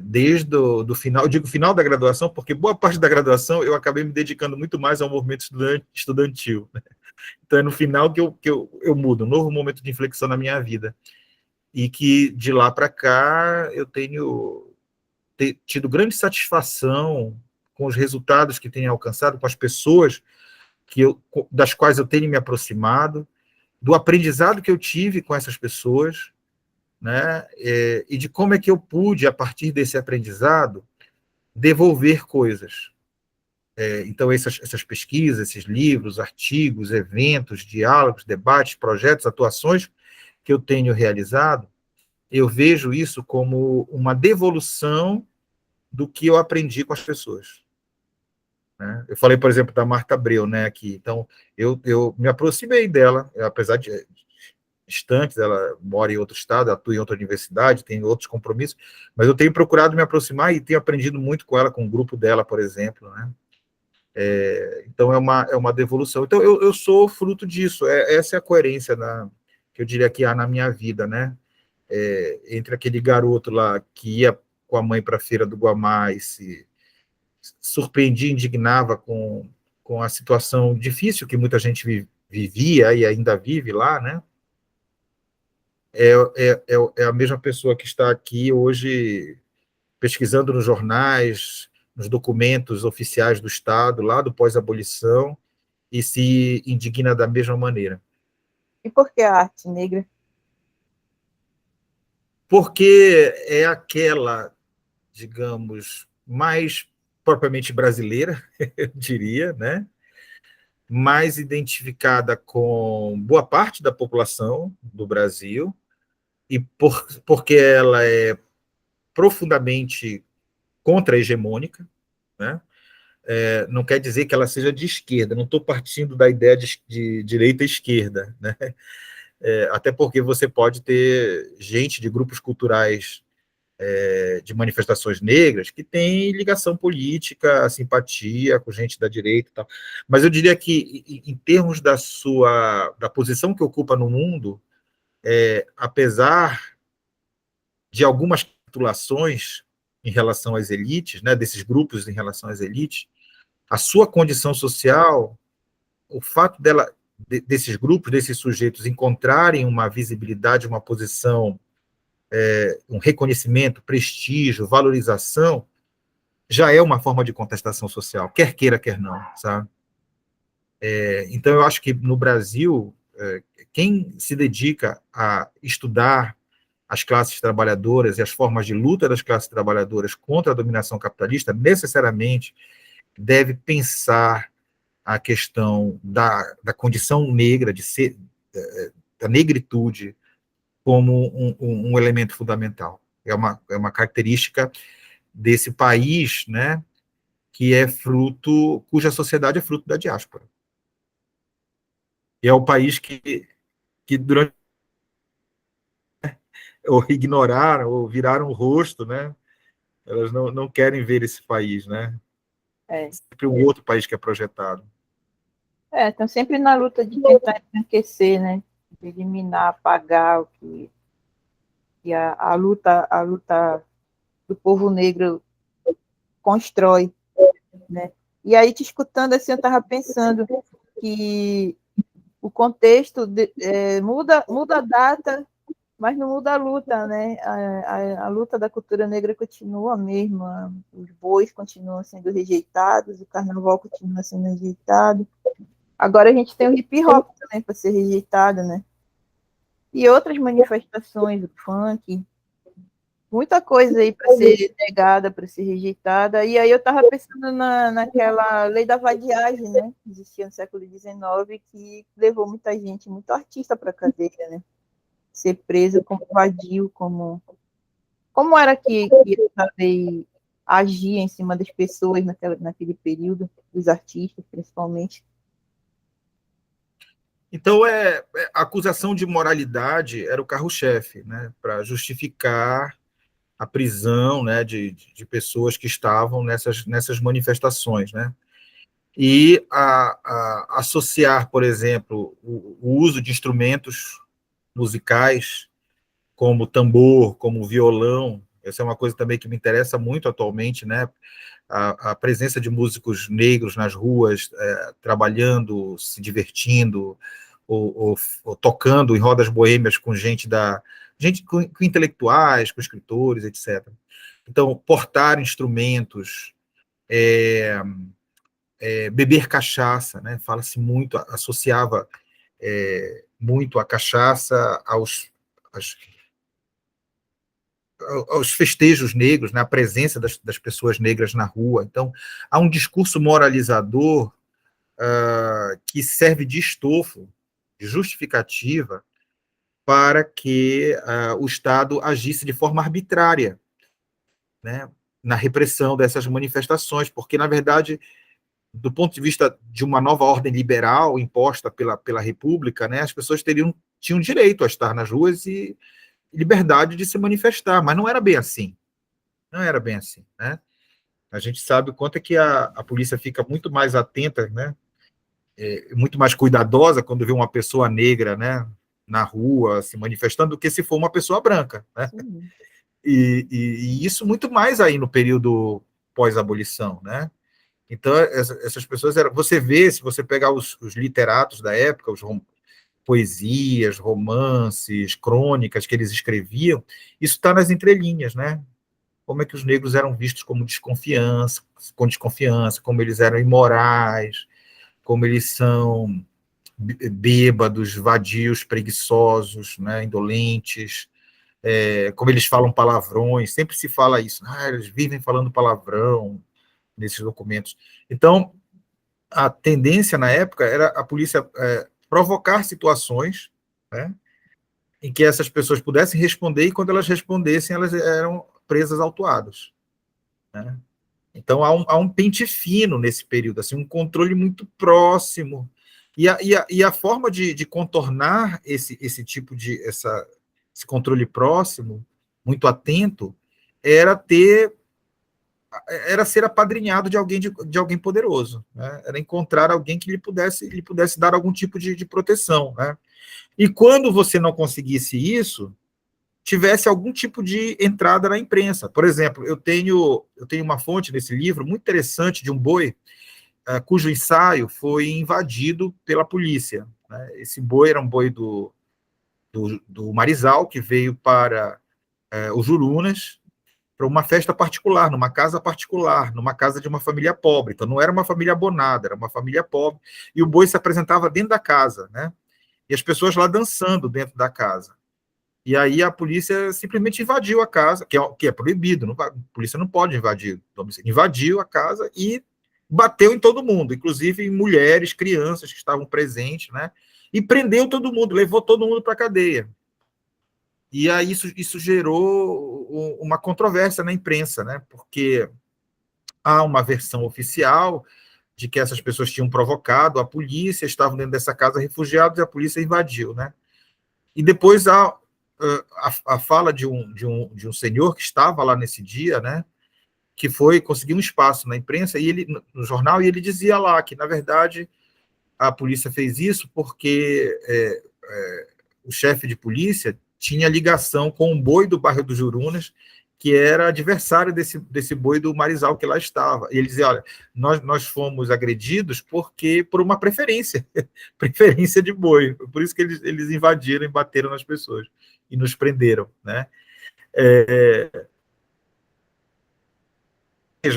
desde do final, eu digo final da graduação, porque boa parte da graduação eu acabei me dedicando muito mais ao movimento estudantil. Né? Então é no final que eu mudo, um novo momento de inflexão na minha vida. E que de lá para cá eu tenho tido grande satisfação com os resultados que tenho alcançado, com as pessoas das quais eu tenho me aproximado, do aprendizado que eu tive com essas pessoas, né, e de como é que eu pude, a partir desse aprendizado, devolver coisas. Então, essas pesquisas, esses livros, artigos, eventos, diálogos, debates, projetos, atuações que eu tenho realizado, eu vejo isso como uma devolução do que eu aprendi com as pessoas. Né? Eu falei, por exemplo, da Marta Abreu, né, aqui. Então, eu me aproximei dela, apesar de distantes, ela mora em outro estado, atua em outra universidade, tem outros compromissos, mas eu tenho procurado me aproximar e tenho aprendido muito com ela, com o grupo dela, por exemplo, né? Então, é uma devolução. Então, eu sou fruto disso, essa é a coerência que eu diria que há na minha vida, né? Entre aquele garoto lá que ia com a mãe para a feira do Guamá e se surpreendia, indignava com a situação difícil que muita gente vivia e ainda vive lá, né? É a mesma pessoa que está aqui hoje pesquisando nos jornais, nos documentos oficiais do Estado, lá do pós-abolição, e se indigna da mesma maneira. E por que a arte negra? Porque é aquela, digamos, mais propriamente brasileira, eu diria, né? Mais identificada com boa parte da população do Brasil, e porque ela é profundamente contra-hegemônica, né? Não quer dizer que ela seja de esquerda, não estou partindo da ideia de direita e esquerda, né? Até porque você pode ter gente de grupos culturais de manifestações negras que tem ligação política, simpatia com gente da direita e tal. Mas eu diria que, em termos da posição que ocupa no mundo, apesar de algumas titulações em relação às elites, né, desses grupos em relação às elites, a sua condição social, o fato desses grupos, desses sujeitos encontrarem uma visibilidade, uma posição, um reconhecimento, prestígio, valorização, já é uma forma de contestação social, quer queira, quer não, sabe? Então, eu acho que no Brasil, quem se dedica a estudar as classes trabalhadoras e as formas de luta das classes trabalhadoras contra a dominação capitalista, necessariamente deve pensar a questão da condição negra, da negritude, como um elemento fundamental. É uma característica desse país, né, que cuja sociedade é fruto da diáspora. E é o país que durante ou ignoraram, ou viraram o rosto, né, Elas não querem ver esse país, né? É. Sempre o outro país que é projetado. Estão sempre na luta de tentar enriquecer, né? De eliminar, apagar o que a luta do povo negro constrói, né? E aí, te escutando assim, eu estava pensando que o contexto muda a data, mas não muda a luta, né? A luta da cultura negra continua a mesma, os bois continuam sendo rejeitados, o carnaval continua sendo rejeitado. Agora a gente tem o hip hop também para ser rejeitado, né? E outras manifestações, o funk, muita coisa aí para ser negada, para ser rejeitada. E aí eu estava pensando naquela lei da vadiagem, né? Que existia no século XIX, que levou muita gente, muito artista para a cadeia, né? Ser preso como vadio, como era que essa lei agia em cima das pessoas naquele período, dos artistas, principalmente. Então, a acusação de moralidade era o carro-chefe, né, para justificar a prisão, né, de pessoas que estavam nessas manifestações, né? E associar, por exemplo, o uso de instrumentos musicais como tambor, como violão, essa é uma coisa também que me interessa muito atualmente, né? A presença de músicos negros nas ruas, trabalhando, se divertindo, ou tocando em rodas boêmias com gente com intelectuais, com escritores, etc. Então, portar instrumentos, beber cachaça, né? Fala-se muito, associava muito a cachaça aos, aos festejos negros, né? A presença das pessoas negras na rua. Então, há um discurso moralizador que serve de estofo, de justificativa, para que o Estado agisse de forma arbitrária, né, na repressão dessas manifestações, porque, na verdade, do ponto de vista de uma nova ordem liberal imposta pela República, né, as pessoas tinham direito a estar nas ruas e liberdade de se manifestar, mas não era bem assim. Não era bem assim, né? A gente sabe o quanto é que a polícia fica muito mais atenta, né, muito mais cuidadosa quando vê uma pessoa negra, né, na rua se manifestando do que se for uma pessoa branca, né? E isso muito mais aí no período pós-abolição, né? Então essas pessoas eram, você vê, se você pegar os literatos da época, poesias, romances, crônicas que eles escreviam, isso está nas entrelinhas, né? Como é que os negros eram vistos com desconfiança, como eles eram imorais, como eles são bêbados, vadios, preguiçosos, né, indolentes, como eles falam palavrões, sempre se fala isso, eles vivem falando palavrão nesses documentos. Então, a tendência na época era a polícia provocar situações, né, em que essas pessoas pudessem responder, e quando elas respondessem, elas eram presas autuadas, né? Então, há um pente fino nesse período, assim, um controle muito próximo. E a forma de contornar esse controle próximo, muito atento, era ser apadrinhado de alguém poderoso, né? Era encontrar alguém que lhe pudesse dar algum tipo de proteção, né? E quando você não conseguisse isso, tivesse algum tipo de entrada na imprensa. Por exemplo, eu tenho uma fonte nesse livro muito interessante de um boi cujo ensaio foi invadido pela polícia, né? Esse boi era um boi do Marizal, que veio para os Jurunas, para uma festa particular, numa casa particular, numa casa de uma família pobre. Então, não era uma família abonada, era uma família pobre, e o boi se apresentava dentro da casa, né? E as pessoas lá dançando dentro da casa. E aí a polícia simplesmente invadiu a casa, que é proibido, a polícia não pode invadir. Invadiu a casa e bateu em todo mundo, inclusive em mulheres, crianças que estavam presentes, né? E prendeu todo mundo, levou todo mundo para a cadeia. E aí isso gerou uma controvérsia na imprensa, né? Porque há uma versão oficial de que essas pessoas tinham provocado a polícia, estavam dentro dessa casa refugiados e a polícia invadiu, né? E depois há a fala de um senhor que estava lá nesse dia, né? que foi conseguir um espaço na imprensa, e ele, no jornal, e ele dizia lá que, na verdade, a polícia fez isso porque o chefe de polícia tinha ligação com um boi do bairro dos Jurunas, que era adversário desse boi do Marizal que lá estava. E ele dizia, olha, nós fomos agredidos por uma preferência, preferência de boi. Por isso que eles invadiram e bateram nas pessoas e nos prenderam, né?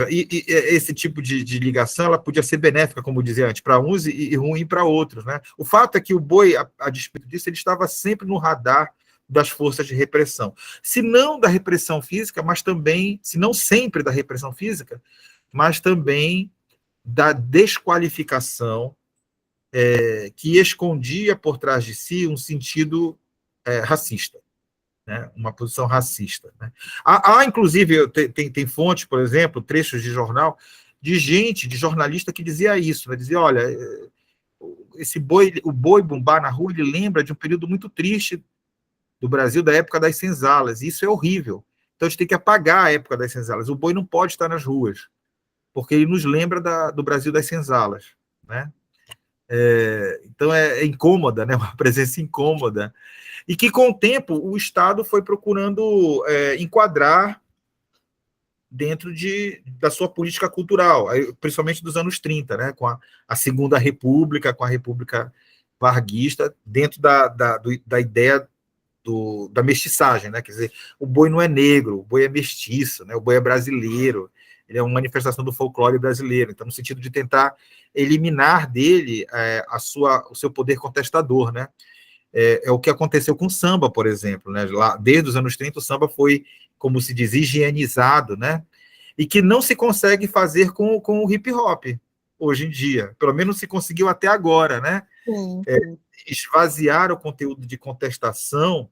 E esse tipo de ligação ela podia ser benéfica, como dizia antes, para uns e ruim para outros, né? O fato é que o boi, a despeito disso, ele estava sempre no radar das forças de repressão. Se não da repressão física, mas também, se não sempre da repressão física, mas também da desqualificação que escondia por trás de si um sentido racista. Né, uma posição racista. Né? Inclusive, tem fontes, por exemplo, trechos de jornal, de gente, de jornalista que dizia isso, né? Dizia, olha, o boi bumbá na rua, ele lembra de um período muito triste do Brasil, da época das senzalas, e isso é horrível. Então, a gente tem que apagar a época das senzalas. O boi não pode estar nas ruas, porque ele nos lembra do Brasil das senzalas. Né? Então, é incômoda, né? Uma presença incômoda. E que, com o tempo, o Estado foi procurando enquadrar dentro da sua política cultural, principalmente dos anos 30, né, com a Segunda República, com a República Varguista, dentro da ideia da mestiçagem. Né, quer dizer, o boi não é negro, o boi é mestiço, né, o boi é brasileiro, ele é uma manifestação do folclore brasileiro, então, no sentido de tentar eliminar dele o seu poder contestador, né. É o que aconteceu com o samba, por exemplo. Né? Lá, desde os anos 30, o samba foi, como se diz, higienizado, né? E que não se consegue fazer com o hip-hop hoje em dia. Pelo menos se conseguiu até agora, né? Sim. Esvaziar o conteúdo de contestação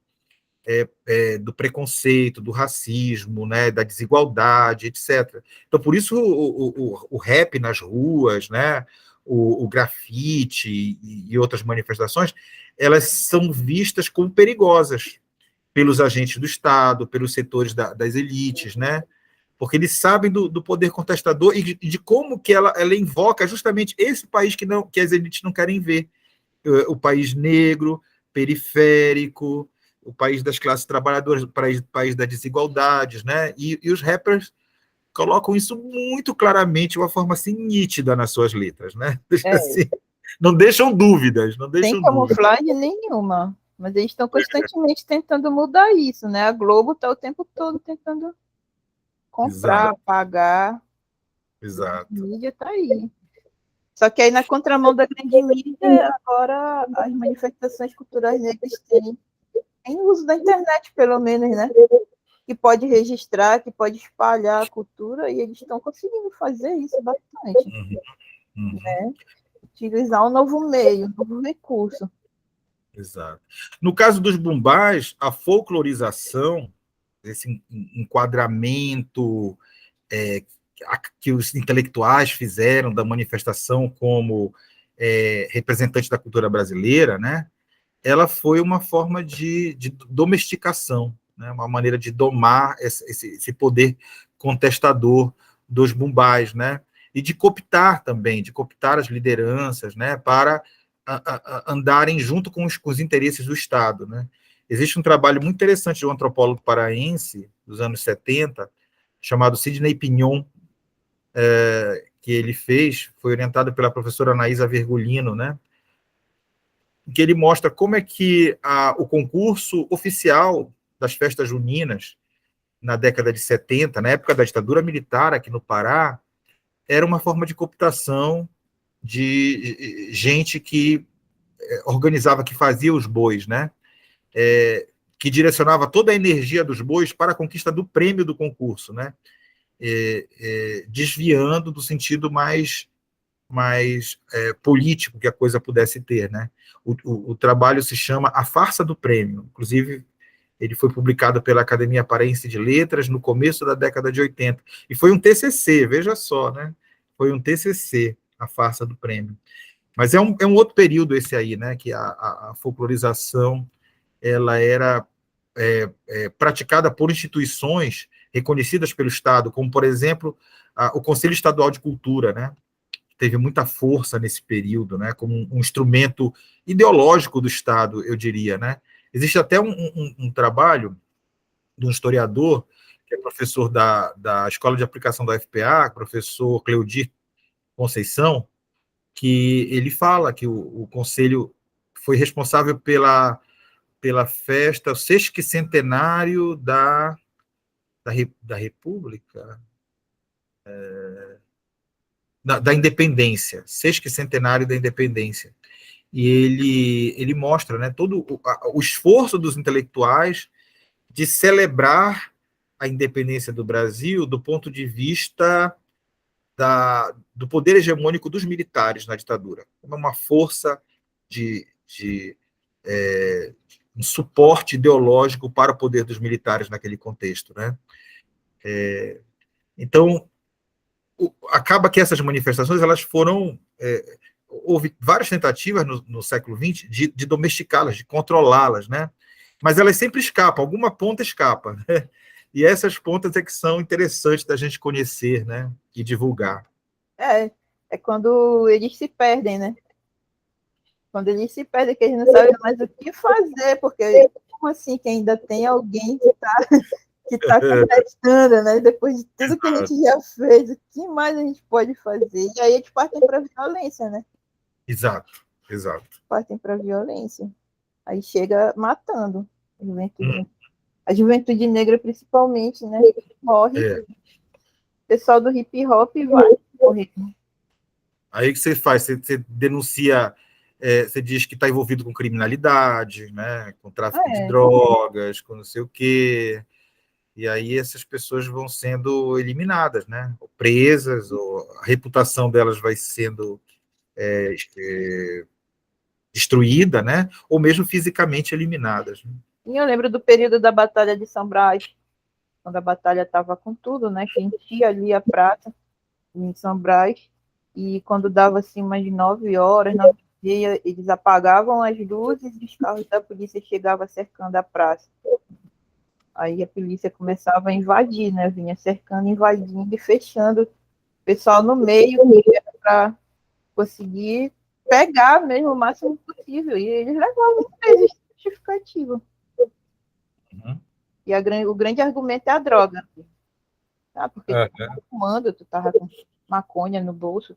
do preconceito, do racismo, né? Da desigualdade, etc. Então, por isso, o rap nas ruas, né? O grafite e outras manifestações, elas são vistas como perigosas pelos agentes do Estado, pelos setores das elites, né? Porque eles sabem do poder contestador e de como que ela invoca justamente esse país que as elites não querem ver. O país negro, periférico, o país das classes trabalhadoras, o país das desigualdades, né? E os rappers colocam isso muito claramente, de uma forma assim nítida nas suas letras, né? Assim, não deixam dúvidas, não deixam Sem camuflagem nenhuma. Mas eles estão constantemente tentando mudar isso, né? A Globo está o tempo todo tentando comprar, Exato. pagar. Exato. A mídia está aí. Só que aí, na contramão da grande mídia, agora as manifestações culturais negras têm uso da internet, pelo menos, né? Que pode registrar, que pode espalhar a cultura, e eles estão conseguindo fazer isso bastante. Né? Utilizar um novo meio, um novo recurso. Exato. No caso dos bumbás, a folclorização, esse enquadramento que os intelectuais fizeram da manifestação como representante da cultura brasileira, né? Ela foi uma forma de domesticação, né? Uma maneira de domar esse poder contestador dos bumbás, né? E de cooptar também, de cooptar as lideranças, né? Para andarem junto com os interesses do Estado, né? Existe um trabalho muito interessante de um antropólogo paraense dos anos 70, chamado Sidney Pignon, que ele fez, foi orientado pela professora Anaísa Vergolino, né? Que ele mostra como é que o concurso oficial das festas juninas, na década de 70, na época da ditadura militar aqui no Pará, era uma forma de cooptação de gente que organizava, que fazia os bois, né? Que direcionava toda a energia dos bois para a conquista do prêmio do concurso, né? Desviando do sentido mais político que a coisa pudesse ter, né? O trabalho se chama A Farsa do Prêmio. Inclusive, ele foi publicado pela Academia Paraense de Letras no começo da década de 80. E foi um TCC, veja só, né? Foi um TCC, A Farsa do Prêmio. Mas é um outro período esse aí, né? Que a folclorização ela era praticada por instituições reconhecidas pelo Estado, como, por exemplo, o Conselho Estadual de Cultura, né? Teve muita força nesse período, né? Como um instrumento ideológico do Estado, eu diria, né? Existe até um trabalho de um historiador, que é professor da Escola de Aplicação da UFPA, professor Cleudir Conceição, que ele fala que o Conselho foi responsável pela festa, o sesquicentenário da República, da Independência, sesquicentenário da Independência. E ele mostra, né, todo o esforço dos intelectuais de celebrar a independência do Brasil do ponto de vista do poder hegemônico dos militares na ditadura, como uma força de um suporte ideológico para o poder dos militares naquele contexto, né? Então, acaba que essas manifestações elas foram houve várias tentativas no século XX de domesticá-las, de controlá-las, né? Mas elas sempre escapam, alguma ponta escapa, né? E essas pontas é que são interessantes da gente conhecer, né? E divulgar. É quando eles se perdem, né? Quando eles se perdem, que eles não sabem mais o que fazer, porque como assim que ainda tem alguém que tá contestando, né? Depois de tudo que a gente já fez, o que mais a gente pode fazer? E aí eles partem para a violência, né? Exato. Partem para a violência. Aí chega matando a juventude. A juventude negra, principalmente, né? Morre. O pessoal do hip hop vai morrer. Aí o que você faz? Você denuncia, você diz que está envolvido com criminalidade, né? Com tráfico de drogas, com não sei o quê. E aí essas pessoas vão sendo eliminadas, né? Ou presas, ou a reputação delas vai sendo destruída, né? Ou mesmo fisicamente eliminadas. Né? E eu lembro do período da Batalha de São Brás, quando a batalha estava com tudo, né? Que enchia ali a praça em São Brás, e quando dava assim umas 9 horas, 9h30, eles apagavam as luzes e os carros da polícia chegavam cercando a praça. Aí a polícia começava a invadir, né? Vinha cercando, invadindo e fechando o pessoal no meio para conseguir pegar mesmo o máximo possível. E eles levavam preso justificativo. Uhum. E o grande argumento é a droga. Tá? Porque tu estava fumando, tu estava com maconha no bolso.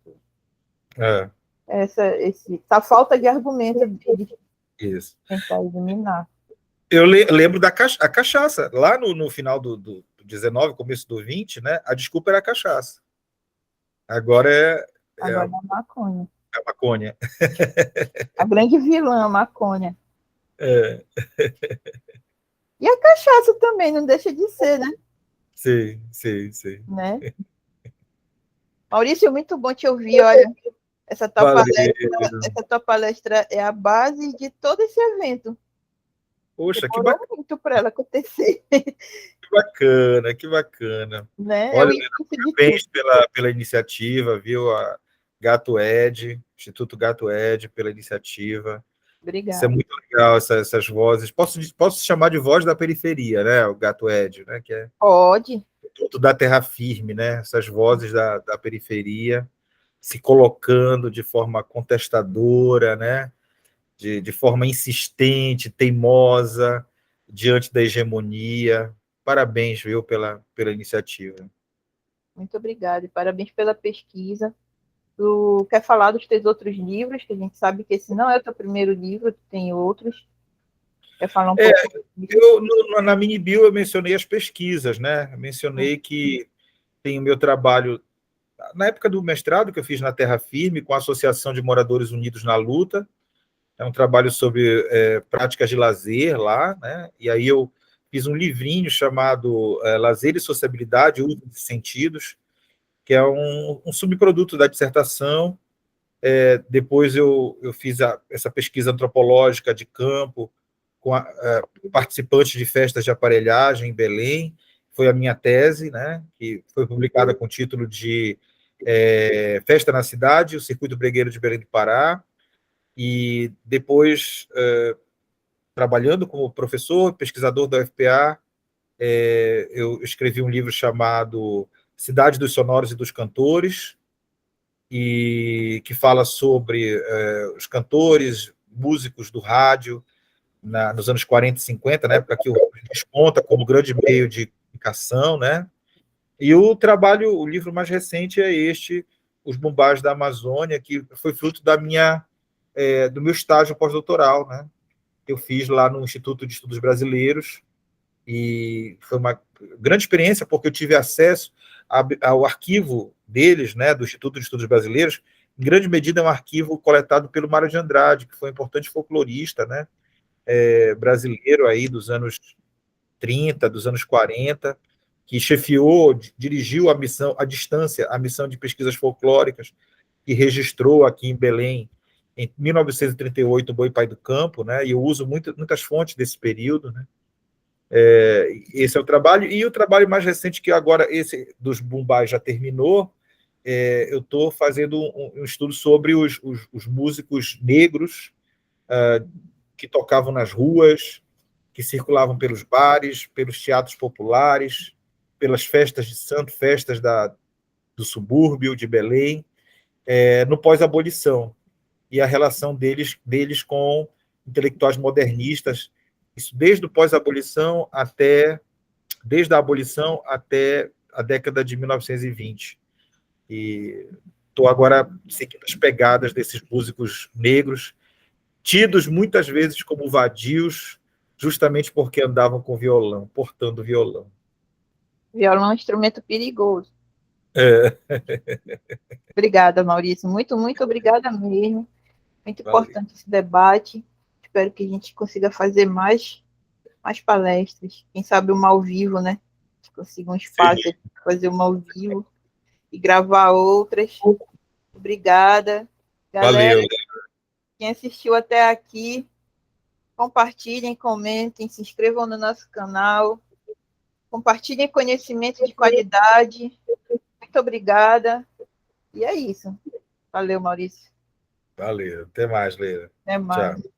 Essa falta de argumento de tentar eliminar. Eu lembro da cachaça. Lá no final do 19, começo do 20, né? A desculpa era a cachaça. Agora é a maconha. É a maconha. A grande vilã, a maconha. E a cachaça também, não deixa de ser, né? Sim. Né? Maurício, muito bom te ouvir. Olha, essa tua palestra é a base de todo esse evento. Poxa, que bacana. Muito para ela acontecer. Que bacana. Né? Olha, parabéns pela iniciativa, viu? A Gato Ed, Instituto Gato Ed, pela iniciativa. Obrigada. Isso é muito legal, essas vozes. Posso chamar de voz da periferia, né? O Gato Ed, né? Que é Pode. Instituto da Terra Firme, né? Essas vozes da periferia se colocando de forma contestadora, né? De forma insistente, teimosa, diante da hegemonia. Parabéns, viu, pela iniciativa. Muito obrigada. E parabéns pela pesquisa. Tu quer falar dos teus outros livros, que a gente sabe que esse não é o teu primeiro livro, tu tem outros. Quer falar um pouco? Na mini bio eu mencionei as pesquisas, né? Eu mencionei que tem o meu trabalho na época do mestrado que eu fiz na Terra Firme, com a Associação de Moradores Unidos na Luta. É um trabalho sobre práticas de lazer lá, né? E aí eu fiz um livrinho chamado Lazer e Sociabilidade, Uso de Sentidos, que é um subproduto da dissertação. Depois eu fiz essa pesquisa antropológica de campo com participantes de festas de aparelhagem em Belém. Foi a minha tese, né? Que foi publicada com o título de Festa na Cidade, o Circuito Bregueiro de Belém do Pará. E depois, trabalhando como professor, pesquisador da UFPA, Eu escrevi um livro chamado Cidade dos Sonoros e dos Cantores, e que fala sobre os cantores, músicos do rádio, nos anos 40 e 50, na época que o rádio desponta como grande meio de comunicação, né? E o livro mais recente é este, Os Bumbás da Amazônia, que foi fruto do meu estágio pós-doutoral, né? Eu fiz lá no Instituto de Estudos Brasileiros, e foi uma grande experiência, porque eu tive acesso ao arquivo deles, né, do Instituto de Estudos Brasileiros. Em grande medida é um arquivo coletado pelo Mário de Andrade, que foi um importante folclorista, né, brasileiro aí dos anos 30, dos anos 40, que chefiou, dirigiu a missão à distância, a missão de pesquisas folclóricas, que registrou aqui em Belém, em 1938, o Boi Pai do Campo, né, e eu uso muitas fontes desse período, né. Esse é o trabalho, e o trabalho mais recente, que agora esse dos Bumbás já terminou, eu estou fazendo um estudo sobre os músicos negros que tocavam nas ruas, que circulavam pelos bares, pelos teatros populares, pelas festas de santo, festas do subúrbio de Belém, no pós-abolição, e a relação deles com intelectuais modernistas, isso desde a abolição até a década de 1920. E estou agora seguindo as pegadas desses músicos negros, tidos muitas vezes como vadios, justamente porque andavam com violão, portando violão. Violão é um instrumento perigoso. É. Obrigada, Maurício. Muito, muito obrigada mesmo. Muito importante esse debate. Espero que a gente consiga fazer mais palestras. Quem sabe uma ao vivo, né? A gente consiga um espaço para fazer uma ao vivo e gravar outras. Obrigada. Galera, Valeu. Quem assistiu até aqui, compartilhem, comentem, se inscrevam no nosso canal. Compartilhem conhecimento de qualidade. Muito obrigada. E é isso. Valeu, Maurício. Valeu. Até mais, Leila. Até mais. Tchau.